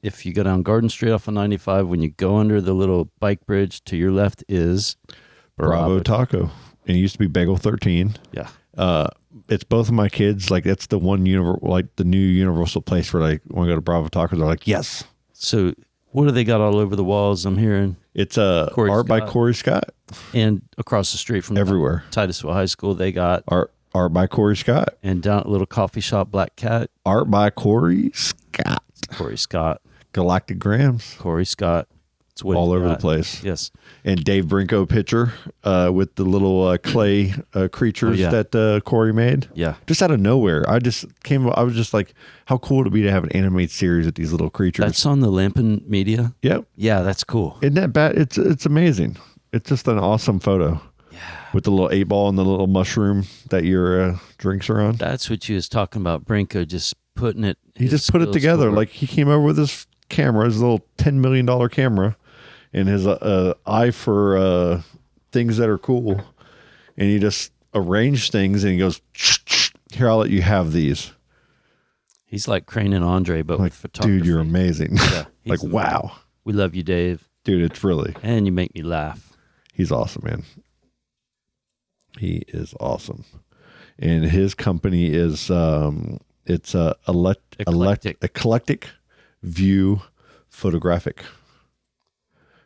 if you go down Garden Street off of 95, when you go under the little bike bridge, to your left is Bravo Taco. And it used to be Bagel 13. Yeah. It's both of my kids. Like, that's the one the new universal place where, like, when I go to Bravo Tacos, they're like, yes. So what do they got all over the walls? I'm hearing. It's Corey art by Scott. Corey Scott. And across the street from Everywhere. Titusville High School, they got. Art by Corey Scott. And down at a little coffee shop, Black Cat, Art by Corey Scott. Corey Scott. Galactic Grams. Corey Scott. It's what All he's over the got. place. Yes. And Dave Brinko picture with the little clay creatures that Corey made. Yeah. Just out of nowhere. I was just like, how cool it'd be to have an animated series of these little creatures. That's on the Lampin Media. Yep. Yeah, that's cool. Isn't that bad? It's amazing. It's just an awesome photo. Yeah. With the little 8-ball and the little mushroom that your drinks are on. That's what you was talking about, Brinko, just putting it. He his just put it skills together. forward. Like, he came over with his camera, his little $10 million camera, and his eye for things that are cool. And he just arranged things, and he goes, here, I'll let you have these. He's like Crane and Andre, but Like, with photography. dude, you're amazing. Yeah, Like, he's wow. We love you, Dave. Dude, it's really, And you make me laugh. he's awesome, man. He is awesome. And his company is, it's Eclectic View Photographic.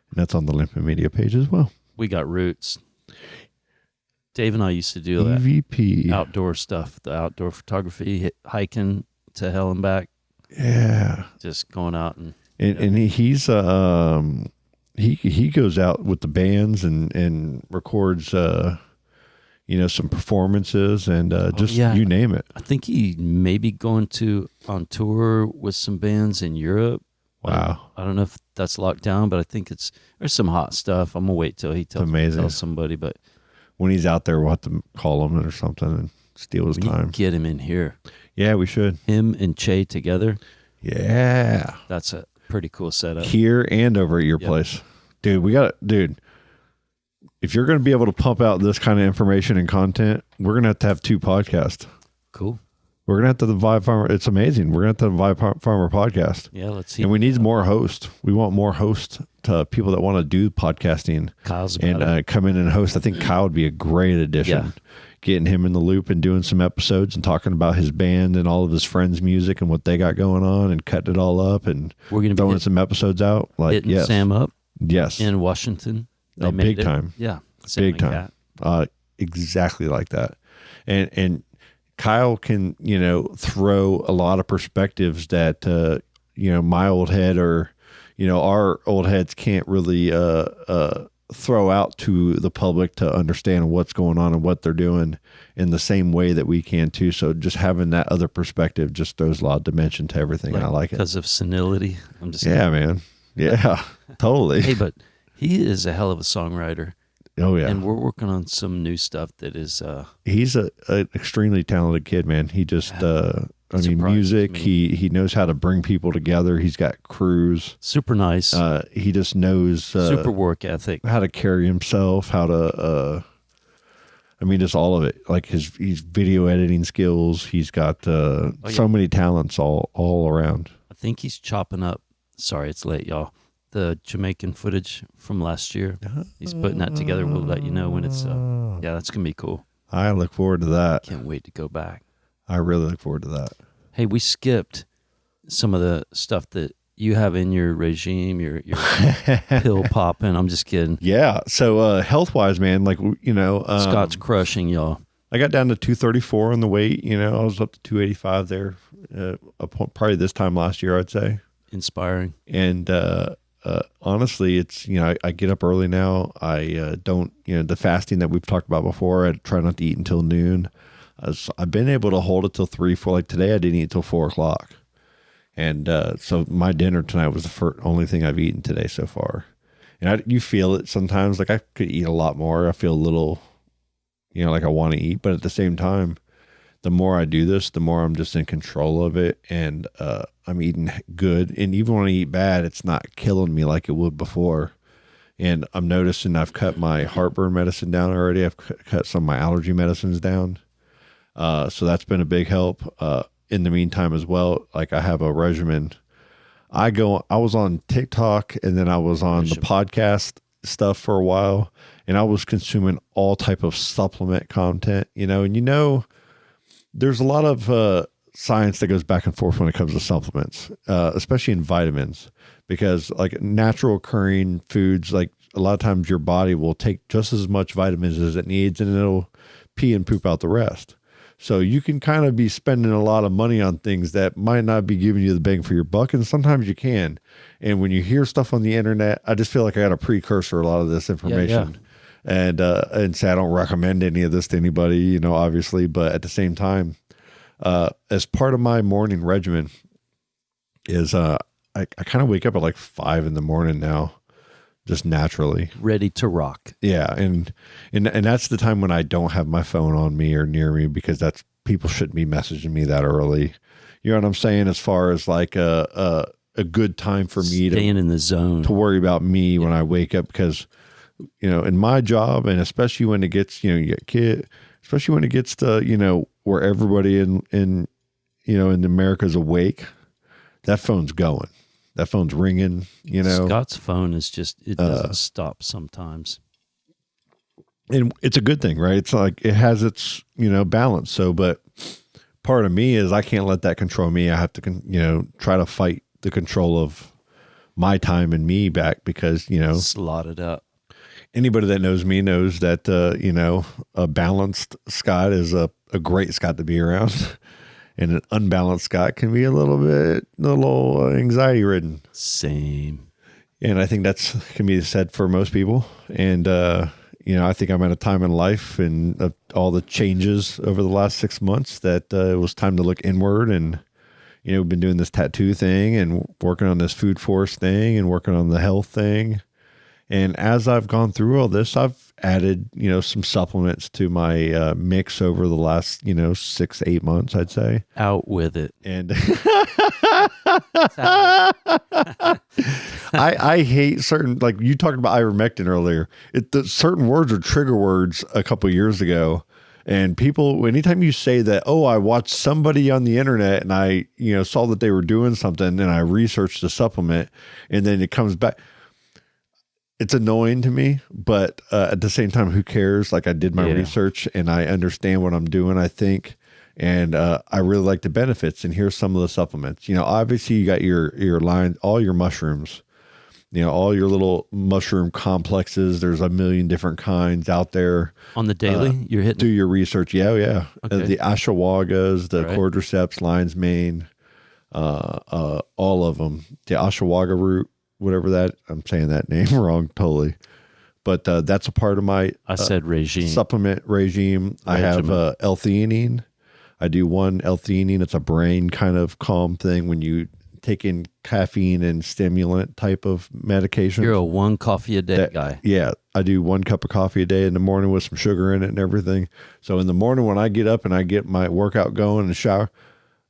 And that's on the Limpin Media page as well. We got roots. Dave and I used to do that EVP. outdoor stuff, the outdoor photography, hiking to hell and back, Yeah. just going out and And he's he goes out with the bands and records some performances and you name it. I think he may be going on tour with some bands in Europe. Wow. I don't know if that's locked down, but I think there's some hot stuff. I'm gonna wait till he tells somebody, but When he's out there, we'll have to call him or something and steal his we need time. to get him in here. Yeah, we should. Him and Che together. Yeah. That's a pretty cool setup. Here and over at your Yep. place. Dude, if you're going to be able to pump out this kind of information and content, we're going to have 2 podcasts. Cool. We're going to have to the Vibe Farmer. It's amazing. We're going to have the Vibe Farmer podcast. Yeah, let's see. And we need more hosts. We want more hosts to people that want to do podcasting Kyle's about and it. come in and host. I think Kyle would be a great addition. Yeah. Getting him in the loop and doing some episodes and talking about his band and all of his friends' music and what they got going on and cutting it all up and We're gonna be throwing some episodes out. Like, hitting yes. Sam up Yes. in Washington. They Oh, made big it. time. Yeah, Sam Big and time. Kat. Exactly like that. And Kyle can, throw a lot of perspectives that, my old head or, our old heads can't really throw out to the public to understand what's going on and what they're doing in the same way that we can too. So just having that other perspective just throws a lot of dimension to everything. And I like it. Because of senility. I'm just Yeah, man. Yeah, totally. Hey, but he is a hell of a songwriter. Oh yeah. And we're working on some new stuff that is He's an extremely talented kid, man. He just music. me. He knows how to bring people together. He's got crews. Super nice. He just knows Super work ethic. how to carry himself, how to just all of it. Like his video editing skills. He's got so many talents all around. I think he's chopping up. Sorry, it's late, y'all. The Jamaican footage from last year. He's putting that together. We'll let you know when it's. Yeah, that's gonna be cool. I look forward to that. Can't wait to go back. I really look forward to that. Hey, we skipped some of the stuff that you have in your regime, your pill popping. I'm just kidding. Yeah. So health wise, man, like Scott's crushing y'all. I got down to 234 on the weight. I was up to 285 there, probably this time last year, I'd say. Inspiring. And honestly, it's I get up early now. I don't the fasting that we've talked about before. I try not to eat until noon. I've been able to hold it till 3-4. Like today, I didn't eat till 4:00, and so my dinner tonight was the only thing I've eaten today so far. And you feel it sometimes. Like I could eat a lot more. I feel a little, like I want to eat, but at the same time, the more I do this, the more I'm just in control of it, and I'm eating good. And even when I eat bad, it's not killing me like it would before. And I'm noticing I've cut my heartburn medicine down already. I've cut some of my allergy medicines down. So that's been a big help. In the meantime as well, like I have a regimen. I was on TikTok, and then I was on the podcast stuff for a while, and I was consuming all type of supplement content, and there's a lot of science that goes back and forth when it comes to supplements, especially in vitamins, because like natural occurring foods, like a lot of times your body will take just as much vitamins as it needs, and it'll pee and poop out the rest. So you can kind of be spending a lot of money on things that might not be giving you the bang for your buck, and sometimes you can. And when you hear stuff on the internet, I just feel like I got a precursor a lot of this information. Yeah. And say I don't recommend any of this to anybody, obviously, but at the same time, as part of my morning regimen is I kind of wake up at like 5 a.m. now, just naturally ready to rock. Yeah. And that's the time when I don't have my phone on me or near me, because people shouldn't be messaging me that early. You know what I'm saying? As far as like a good time for me staying in the zone to worry about me when I wake up, because, in my job, and especially when it gets, you get kid, especially when it gets to, where everybody in America's awake, that phone's going. That phone's ringing, Scott's phone is just, it doesn't stop sometimes. And it's a good thing, right? It's like it has its, balance. So, but part of me is I can't let that control me. I have to, try to fight the control of my time and me back, because, slot it up. Anybody that knows me knows that, a balanced Scott is a great Scott to be around. And an unbalanced Scott can be a little anxiety ridden. Same. And I think can be said for most people. And, I think I'm at a time in life and all the changes over the last 6 months that it was time to look inward. And, we've been doing this tattoo thing and working on this food force thing and working on the health thing. And as I've gone through all this, I've added, some supplements to my mix over the last, 6-8 months, I'd say. Out with it. And I hate certain, like you talked about ivermectin earlier. Certain words are trigger words a couple years ago. And people, anytime you say that, oh, I watched somebody on the internet and I, saw that they were doing something and I researched the supplement, and then it comes back. It's annoying to me, but at the same time, who cares? Like I did my research and I understand what I'm doing, I think. And I really like the benefits. And here's some of the supplements. Obviously you got your line, all your mushrooms, all your little mushroom complexes. There's a million different kinds out there. On the daily, you're hitting? Do your research. Yeah. Okay. The ashwagandhas, the cordyceps, lion's mane, all of them. The ashwagandha root. Whatever that, I'm saying that name wrong totally, but that's a part of my I said regime supplement regime. I have L-theanine. I do one L-theanine. It's a brain kind of calm thing when you take in caffeine and stimulant type of medication. You're a 1 coffee a day guy. Yeah, I do 1 cup of coffee a day in the morning with some sugar in it and everything. So in the morning when I get up and I get my workout going and shower,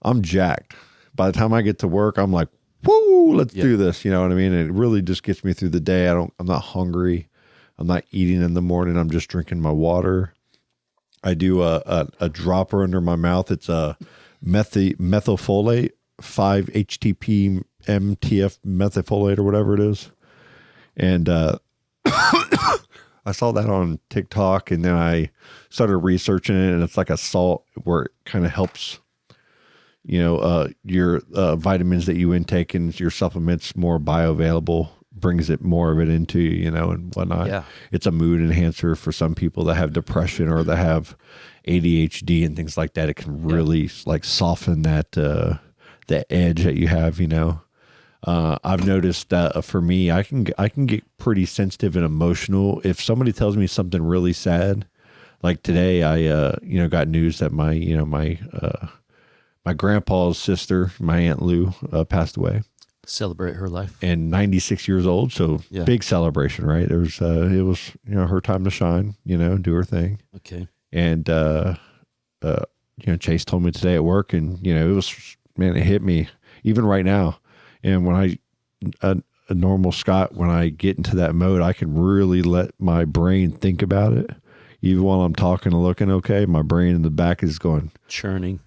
I'm jacked. By the time I get to work, I'm like, woo, let's do this. You know what I mean? And it really just gets me through the day. I'm not hungry. I'm not eating in the morning. I'm just drinking my water. I do a dropper under my mouth. It's a methylfolate, 5-HTP MTF methylfolate or whatever it is. And I saw that on TikTok, and then I started researching it, and it's like a salt where it kind of helps, your vitamins that you intake and your supplements more bioavailable, brings it more of it into you, and whatnot. Yeah. It's a mood enhancer for some people that have depression or that have ADHD and things like that. It can really like soften that edge that you have, I've noticed that for me, I can get pretty sensitive and emotional. If somebody tells me something really sad, like today, I got news that my grandpa's sister, my Aunt Lou, passed away. Celebrate her life. And 96 years old, so big celebration, right? It was her time to shine, do her thing. Okay. And Chase told me today at work, and it hit me even right now. And when a normal Scott, when I get into that mode, I can really let my brain think about it. Even while I'm talking and looking okay, my brain in the back is going churning.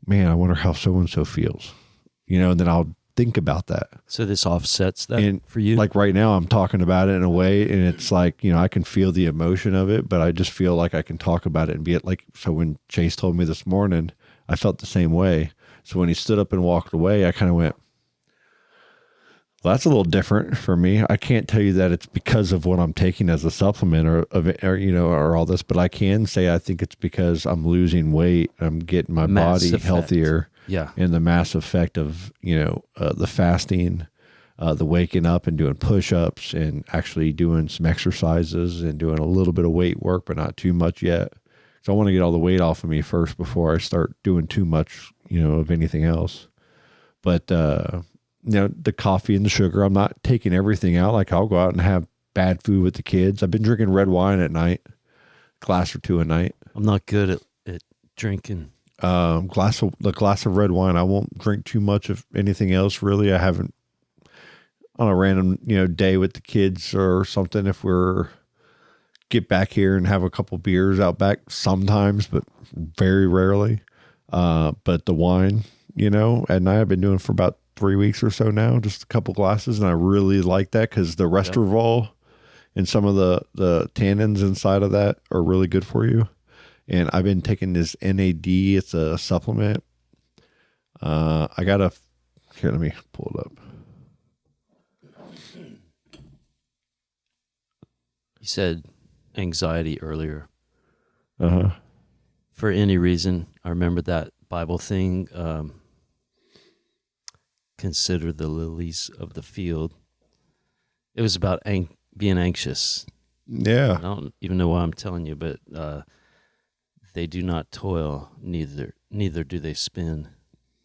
Man, I wonder how so-and-so feels, and then I'll think about that. So this offsets that for you? Like right now I'm talking about it in a way, and it's like, I can feel the emotion of it, but I just feel like I can talk about it and be it like, so when Chase told me this morning, I felt the same way. So when he stood up and walked away, I kind of went, well, that's a little different for me. I can't tell you that it's because of what I'm taking as a supplement or all this, but I can say I think it's because I'm losing weight. I'm getting my body healthier. Yeah. And the mass effect of, the fasting, the waking up and doing push-ups and actually doing some exercises and doing a little bit of weight work, but not too much yet. So I want to get all the weight off of me first before I start doing too much, of anything else. But, the coffee and the sugar, I'm not taking everything out. Like I'll go out and have bad food with the kids. I've been drinking red wine at night, glass or two a night. I'm not good at drinking. Glass of red wine. I won't drink too much of anything else. Really. I haven't on a random, day with the kids or something. If we're get back here and have a couple beers out back sometimes, but very rarely. But the wine, at night I've been doing for about 3 weeks or so now, just a couple glasses. And I really like that because the resveratrol and some of the tannins inside of that are really good for you. And I've been taking this NAD. It's a supplement. Here, let me pull it up. You said anxiety earlier. Uh-huh. For any reason, I remember that Bible thing, consider the lilies of the field. It was about being anxious. Yeah. I don't even know why I'm telling you, but they do not toil, neither do they spin.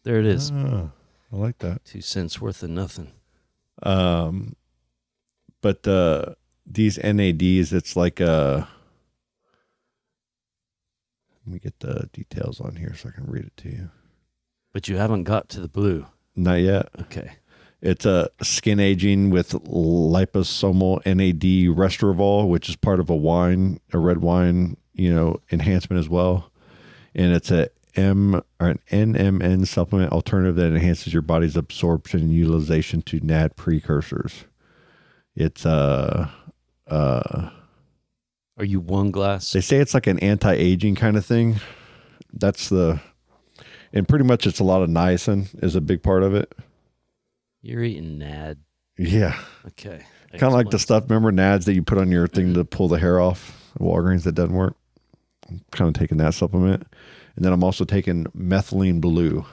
There it is. I like that. 2 cents worth of nothing. But these NADs, it's like let me get the details on here so I can read it to you. But you haven't got to the blue. Not yet. Okay. It's a skin aging with liposomal NAD resveratrol, which is part of a red wine, enhancement as well. And it's an NMN supplement alternative that enhances your body's absorption and utilization to NAD precursors. It's Are you one glass? They say it's like an anti-aging kind of thing. And pretty much it's a lot of niacin is a big part of it. You're eating NAD. Yeah. Okay. Kind of like the stuff, remember NADs that you put on your thing to pull the hair off at Walgreens that doesn't work? I'm kind of taking that supplement. And then I'm also taking methylene blue.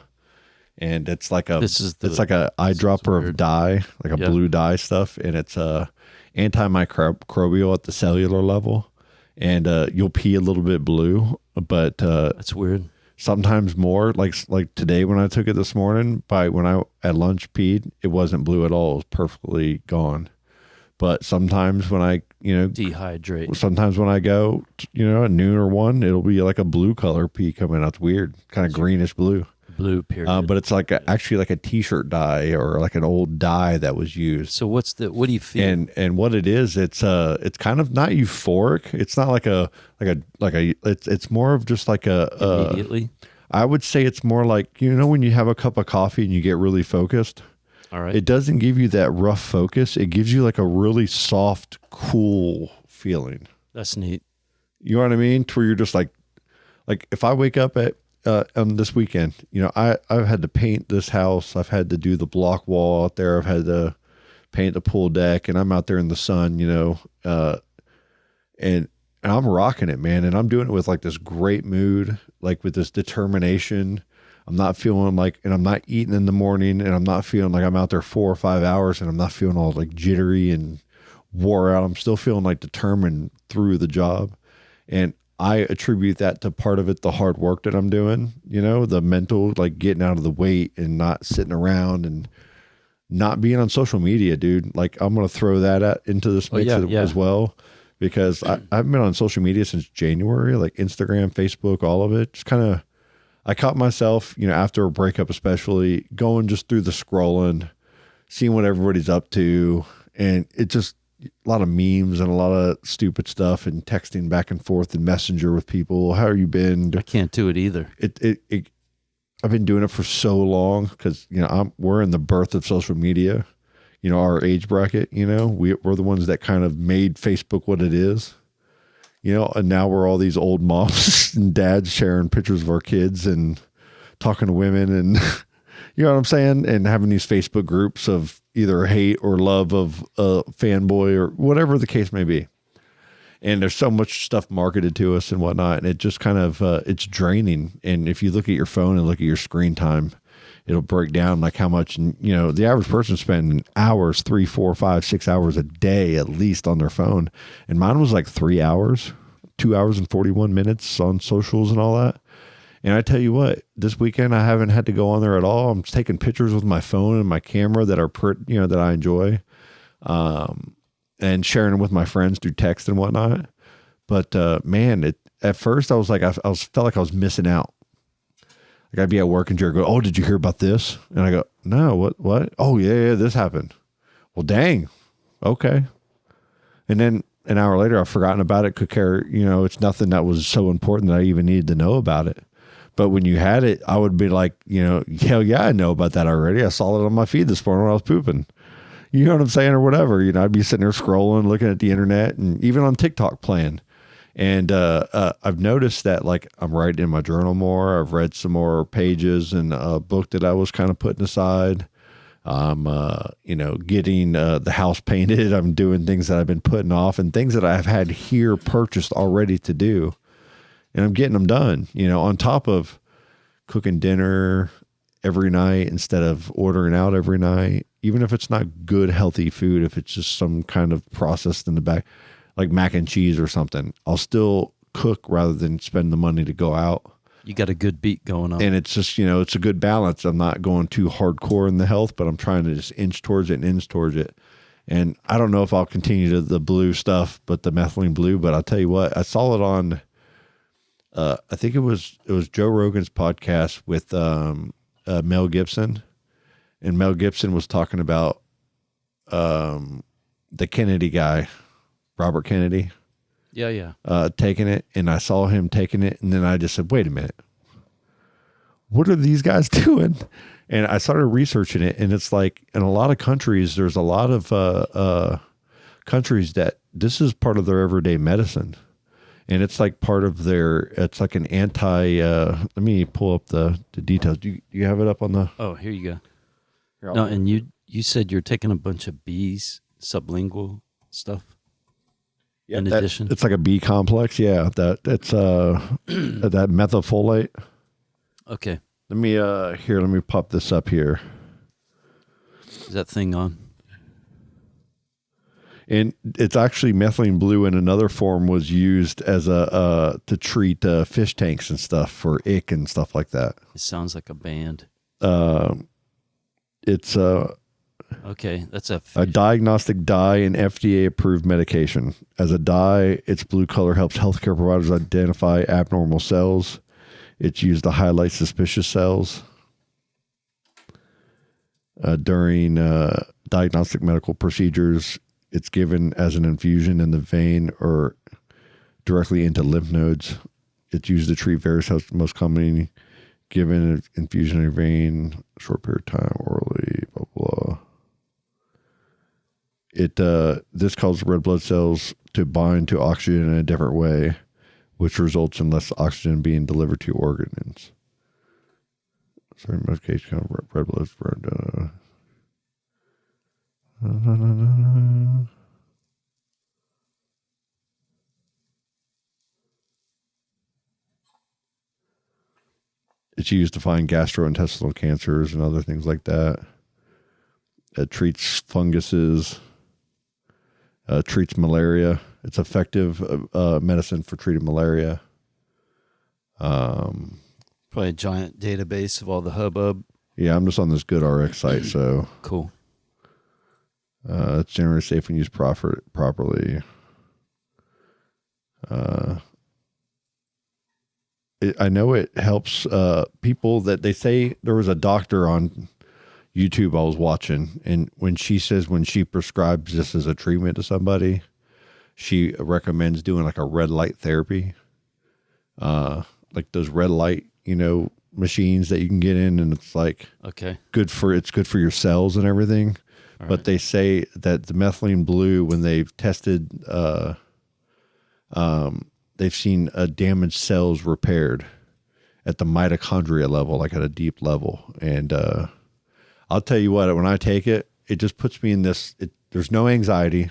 And it's like a eyedropper of dye, like a blue dye stuff. And it's antimicrobial at the cellular level. And you'll pee a little bit blue, but that's weird. Sometimes more, like today when I took it this morning, when I at lunch peed, it wasn't blue at all. It was perfectly gone. But sometimes when I, dehydrate. Sometimes when I go, at noon or 1, it'll be like a blue color pee coming out. It's weird, kind of greenish blue. blue, period. But it's like actually like a t-shirt dye or like an old dye that was used. So what do you feel? And what it is, it's kind of not euphoric. It's not like it's more of just like Immediately? I would say it's more like, when you have a cup of coffee and you get really focused. All right. It doesn't give you that rough focus. It gives you like a really soft, cool feeling. That's neat. You know what I mean? To where you're just like if I wake up at on this weekend, I've had to paint this house. I've had to do the block wall out there. I've had to paint the pool deck, and I'm out there in the sun, and I'm rocking it, man. And I'm doing it with like this great mood, like with this determination. I'm not feeling and I'm not eating in the morning, and I'm not feeling like I'm out there 4 or 5 hours, and I'm not feeling all like jittery and wore out. I'm still feeling like determined through the job. And I attribute that to part of it, the hard work that I'm doing, the mental, like getting out of the weight and not sitting around and not being on social media, dude. Like I'm going to throw that into this mix as well, because I've been on social media since January, like Instagram, Facebook, all of it. Just kind of, I caught myself, after a breakup, especially going just through the scrolling, seeing what everybody's up to. And it just, a lot of memes and a lot of stupid stuff and texting back and forth in Messenger with people. How are you been? I can't do it either. I've been doing it for so long because, we're in the birth of social media, our age bracket, we're the ones that kind of made Facebook what it is, and now we're all these old moms and dads sharing pictures of our kids and talking to women and, you know what I'm saying? And having these Facebook groups of either hate or love of a fanboy or whatever the case may be. And there's so much stuff marketed to us and whatnot. And it just kind of, it's draining. And if you look at your phone and look at your screen time, it'll break down like how much, the average person spending hours, 3, 4, 5, 6 hours a day, at least on their phone. And mine was like 3 hours, 2 hours and 41 minutes on socials and all that. And I tell you what, this weekend I haven't had to go on there at all. I'm taking pictures with my phone and my camera that are that I enjoy, and sharing them with my friends through text and whatnot. But man, at first I was like, I felt like I was missing out. Like I'd be at work and Jared go, "Oh, did you hear about this?" And I go, "No, what? Oh yeah, this happened." Well, dang, okay. And then an hour later, I've forgotten about it. Could care, it's nothing that was so important that I even needed to know about it. But when you had it, I would be like, hell yeah, I know about that already. I saw it on my feed this morning when I was pooping. You know what I'm saying? Or whatever. I'd be sitting there scrolling, looking at the internet, and even on TikTok playing. And I've noticed that like I'm writing in my journal more. I've read some more pages in a book that I was kind of putting aside. I'm, getting the house painted. I'm doing things that I've been putting off and things that I've had here purchased already to do. And I'm getting them done, on top of cooking dinner every night instead of ordering out every night, even if it's not good, healthy food, if it's just some kind of processed in the back, like mac and cheese or something, I'll still cook rather than spend the money to go out. You got a good beat going on. And it's just, it's a good balance. I'm not going too hardcore in the health, but I'm trying to just inch towards it. And I don't know if I'll continue to the blue stuff, but the methylene blue, but I'll tell you what, I saw it on, I think it was Joe Rogan's podcast with Mel Gibson, and Mel Gibson was talking about the Kennedy guy, Robert Kennedy. Yeah. Taking it, and I saw him taking it, and then I just said, "Wait a minute, what are these guys doing?" And I started researching it, and it's like in a lot of countries, there's a lot of countries that this is part of their everyday medicine. And it's like part of it's like an let me pull up the details. Do you have it up on the? Oh, here you go. Here, no, and you said you're taking a bunch of bees, sublingual stuff. Yeah, in addition, it's like a B complex. Yeah, that's that methylfolate. Okay. Let me pop this up here. Is that thing on? And it's actually methylene blue in another form was used as to treat fish tanks and stuff for ick and stuff like that. It sounds like a band. It's okay. That's a diagnostic dye and FDA approved medication. As a dye, its blue color helps healthcare providers identify abnormal cells. It's used to highlight suspicious cells. During diagnostic medical procedures, it's given as an infusion in the vein or directly into lymph nodes. It's used to treat various health, most commonly given an infusion in a vein, short period of time, orally, blah, blah. This causes red blood cells to bind to oxygen in a different way, which results in less oxygen being delivered to organs. So in most cases, kind of red blood cells. It's used to find gastrointestinal cancers and other things like that. It treats funguses, treats malaria. It's effective medicine for treating malaria. Probably a giant database of all the hubbub. Yeah, I'm just on this GoodRx site, so cool. It's generally safe when used properly. I know it helps people that they say there was a doctor on YouTube I was watching, and when she says when she prescribes this as a treatment to somebody, she recommends doing like a red light therapy, like those red light, machines that you can get in, and it's like good for your cells and everything. All but right. They say that the methylene blue, when they've tested, they've seen damaged cells repaired at the mitochondria level, like at a deep level. And I'll tell you what, when I take it, it just puts me in this. There's no anxiety.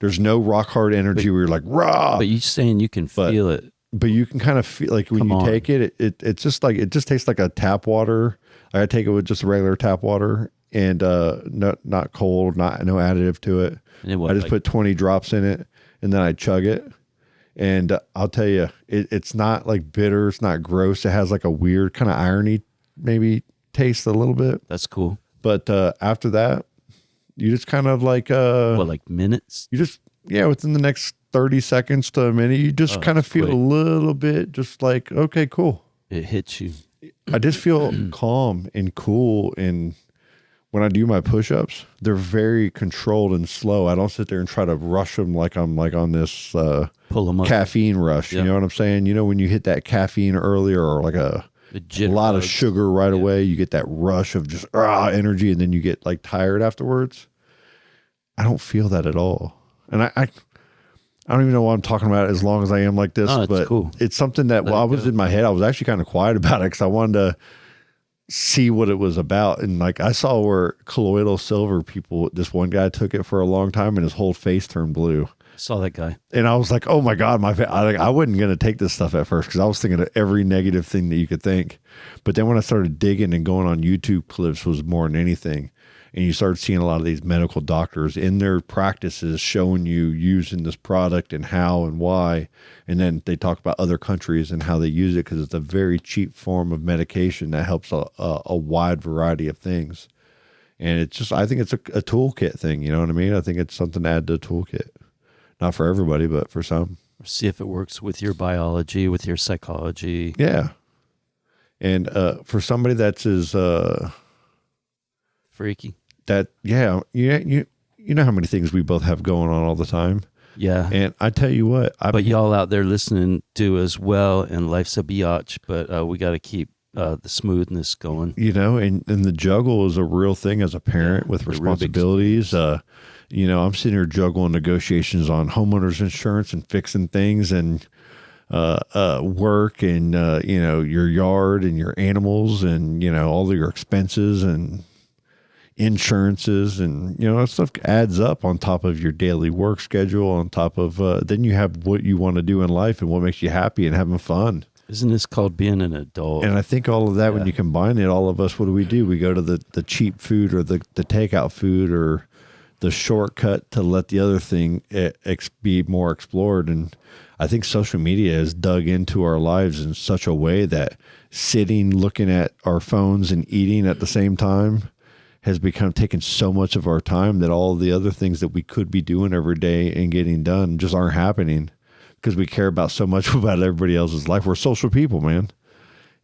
There's no rock hard energy where you're like rah. But you're saying you can feel it. But you can kind of feel like when you take it, it's just like it just tastes like a tap water. I take it with just regular tap water and not cold, no additive to it. I just put 20 drops in it and then I chug it. And I'll tell you, it's not like bitter. It's not gross. It has like a weird kind of irony, maybe taste a little bit. That's cool. But after that, you just kind of like like minutes? You just within the next 30 seconds to a minute, you just kind of feel a little bit just like, okay, cool. It hits you. I just feel calm and cool. And when I do my push-ups, they're very controlled and slow. I don't sit there and try to rush them like I'm like on this pull them up. Caffeine rush. Yep. You know what I'm saying? When you hit that caffeine earlier or like a lot of sugar right away, you get that rush of just energy, and then you get like tired afterwards. I don't feel that at all. And I don't even know what I'm talking about as long as I am like this, but cool. It's something that while I was in my head, I was actually kind of quiet about it because I wanted to see what it was about. And like I saw where colloidal silver this one guy took it for a long time and his whole face turned blue. Saw that guy. And I was like, oh my God, I wasn't going to take this stuff at first because I was thinking of every negative thing that you could think. But then when I started digging and going on YouTube clips was more than anything. And you start seeing a lot of these medical doctors in their practices showing you using this product and how and why. And then they talk about other countries and how they use it because it's a very cheap form of medication that helps a wide variety of things. And it's just, I think it's a toolkit thing. You know what I mean? I think it's something to add to the toolkit. Not for everybody, but for some. See if it works with your biology, with your psychology. Yeah. And for somebody that's as freaky. You know how many things we both have going on all the time. Yeah. And I tell you what. But y'all out there listening do as well, and life's a biatch, but we got to keep the smoothness going. And the juggle is a real thing as a parent with responsibilities. I'm sitting here juggling negotiations on homeowners insurance and fixing things and work and, your yard and your animals and, all of your expenses and insurances and, that stuff adds up on top of your daily work schedule, on top of, then you have what you want to do in life and what makes you happy and having fun. Isn't this called being an adult? And I think all of that, when you combine it, all of us, what do? We go to the cheap food or the takeout food or the shortcut to let the other thing be more explored. And I think social media has dug into our lives in such a way that sitting, looking at our phones and eating at the same time has taken so much of our time that all the other things that we could be doing every day and getting done just aren't happening because we care about so much about everybody else's life. We're social people, man.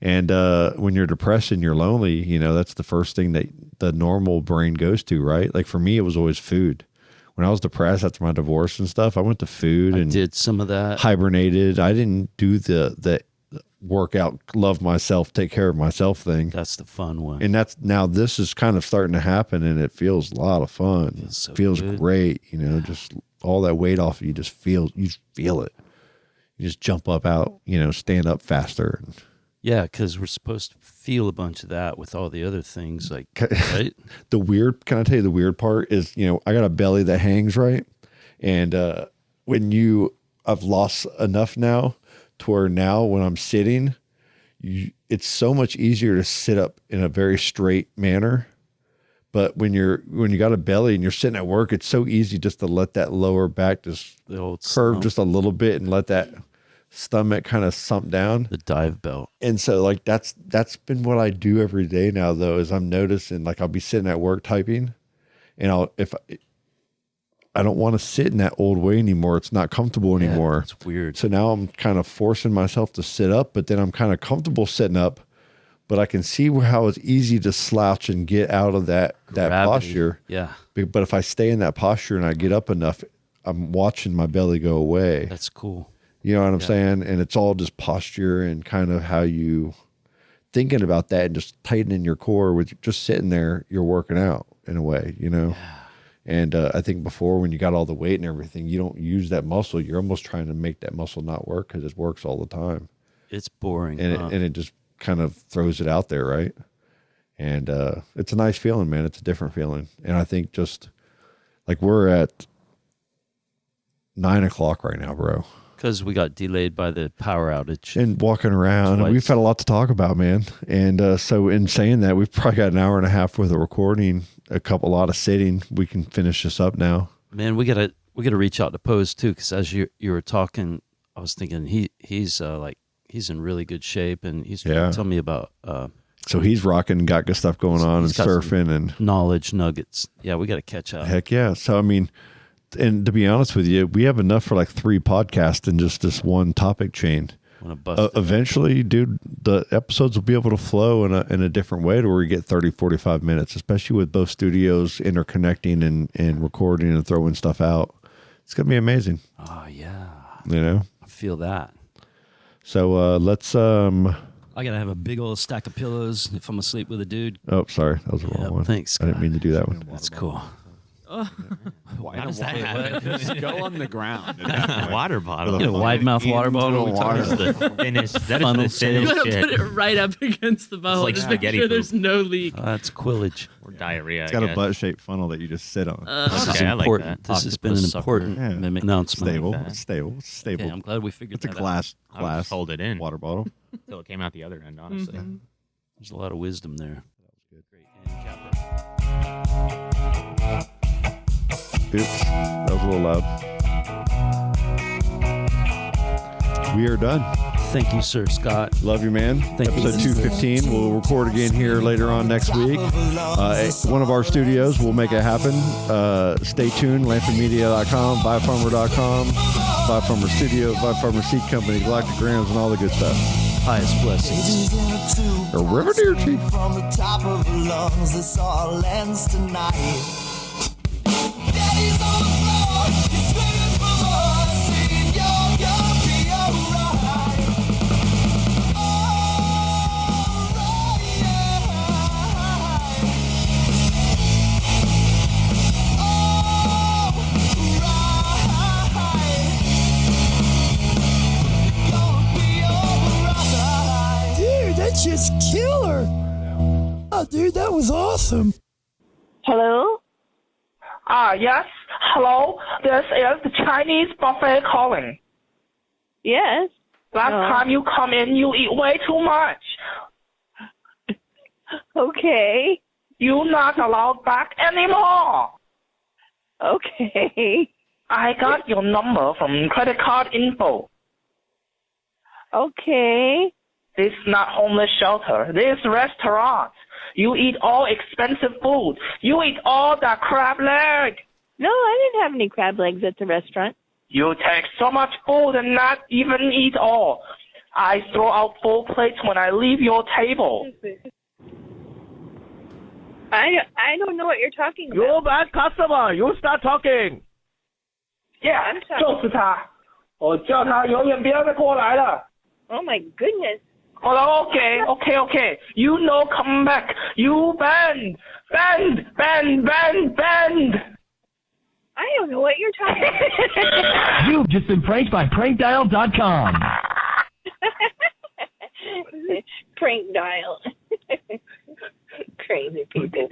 And when you're depressed and you're lonely, you know, that's the first thing that the normal brain goes to, right? Like for me, it was always food. When I was depressed after my divorce and stuff, I went to food and did some of that. Hibernated. I didn't do the workout, love myself, take care of myself thing. That's the fun one. And now this is kind of starting to happen, and it feels a lot of fun. Feels great, you know, just all that weight off you just feel it. You just jump up out, you know, stand up faster. Yeah, because we're supposed to feel a bunch of that with all the other things, like, right? Can I tell you the weird part is, you know, I got a belly that hangs, right? And I've lost enough now to where now when I'm sitting, it's so much easier to sit up in a very straight manner. But when you got a belly and you're sitting at work, it's so easy just to let that lower back just curve just a little bit and let that stomach kind of sump down. The dive belt. And so like that's been what I do every day now though, is I'm noticing like I'll be sitting at work typing and I don't want to sit in that old way anymore. It's not comfortable anymore. It's weird. So now I'm kind of forcing myself to sit up, but then I'm kind of comfortable sitting up, but I can see how it's easy to slouch and get out of that posture. Yeah. But if I stay in that posture and I get up enough, I'm watching my belly go away. That's cool. You know what I'm saying? And it's all just posture and kind of how you thinking about that and just tightening your core with just sitting there, you're working out in a way, you know? Yeah. And I think before when you got all the weight and everything, you don't use that muscle. You're almost trying to make that muscle not work because it works all the time. It's boring. And it just kind of throws it out there, right? And it's a nice feeling, man. It's a different feeling. And I think just like we're at 9:00 right now, bro. Because we got delayed by the power outage. And walking around, and we've had a lot to talk about, man. And so in saying that, we've probably got an hour and a half worth of recording, a lot of sitting. We can finish this up now. Man, we gotta reach out to Pose too, because as you were talking, I was thinking he's in really good shape, and he's trying to tell me about. So he's rocking, got good stuff going on, and surfing and knowledge nuggets. Yeah, we got to catch up. Heck yeah! So I mean. And to be honest with you, we have enough for like 3 podcasts in just this one topic chain. Eventually, dude, the episodes will be able to flow in a different way to where we get 30, 45 minutes, especially with both studios interconnecting and recording and throwing stuff out. It's going to be amazing. Oh, yeah. You know? I feel that. So let's... I got to have a big old stack of pillows if I'm asleep with a dude. Oh, sorry. That was the wrong one. Thanks, Scott. I didn't mean to do that one. That's cool. Why does that happen? Just go on the ground. Water bottle. You know, wide mouth water bottle. That is the thinnest You want to shit. put it right up against the bottle. like Just make spaghetti sure poop. there's no leak. That's Quillage. Or diarrhea. It's got a butt-shaped funnel that you just sit on. This is Okay, I like important. that. This has been an important announcement. Stable. that. It's stable. It's stable. Okay, I'm glad we figured It's a that glass out. I'll just hold it in water bottle. until it came out the other end, honestly. There's a lot of wisdom there. That was good. Great handicapper. Oops, that was a little loud. We are done. Thank you, Sir Scott. Love you, man. Episode 215. We'll record again here later on next week. One of our studios. We'll make it happen. Stay tuned. LanternMedia.com, BuyFarmer.com, BuyFarmer Studio, BuyFarmer Seed Company, Galactic Grams, and all the good stuff. Highest blessings. A river deer chief. From the top of the lungs, this all ends tonight. Daddy's on the floor, he's screaming for more, singing, you're gonna be alright. Alright. Dude, that's just killer. Oh, dude, that was awesome. Hello? Yes. Hello. This is the Chinese buffet calling. Yes. Last time you come in, you eat way too much. Okay. You're not allowed back anymore. Okay. I got your number from credit card info. Okay. This is not homeless shelter. This is restaurant. You eat all expensive food. You eat all that crab leg. No, I didn't have any crab legs at the restaurant. You take so much food and not even eat all. I throw out full plates when I leave your table. I don't know what you're talking about. You bad customer, you start talking. Yeah, I'm sorry. 就是他，我叫他永远不要再过来了。 Oh my goodness. Oh, okay. You know, come back. You bend. I don't know what you're talking about. You've just been pranked by prankdial.com. Prank dial. Crazy people.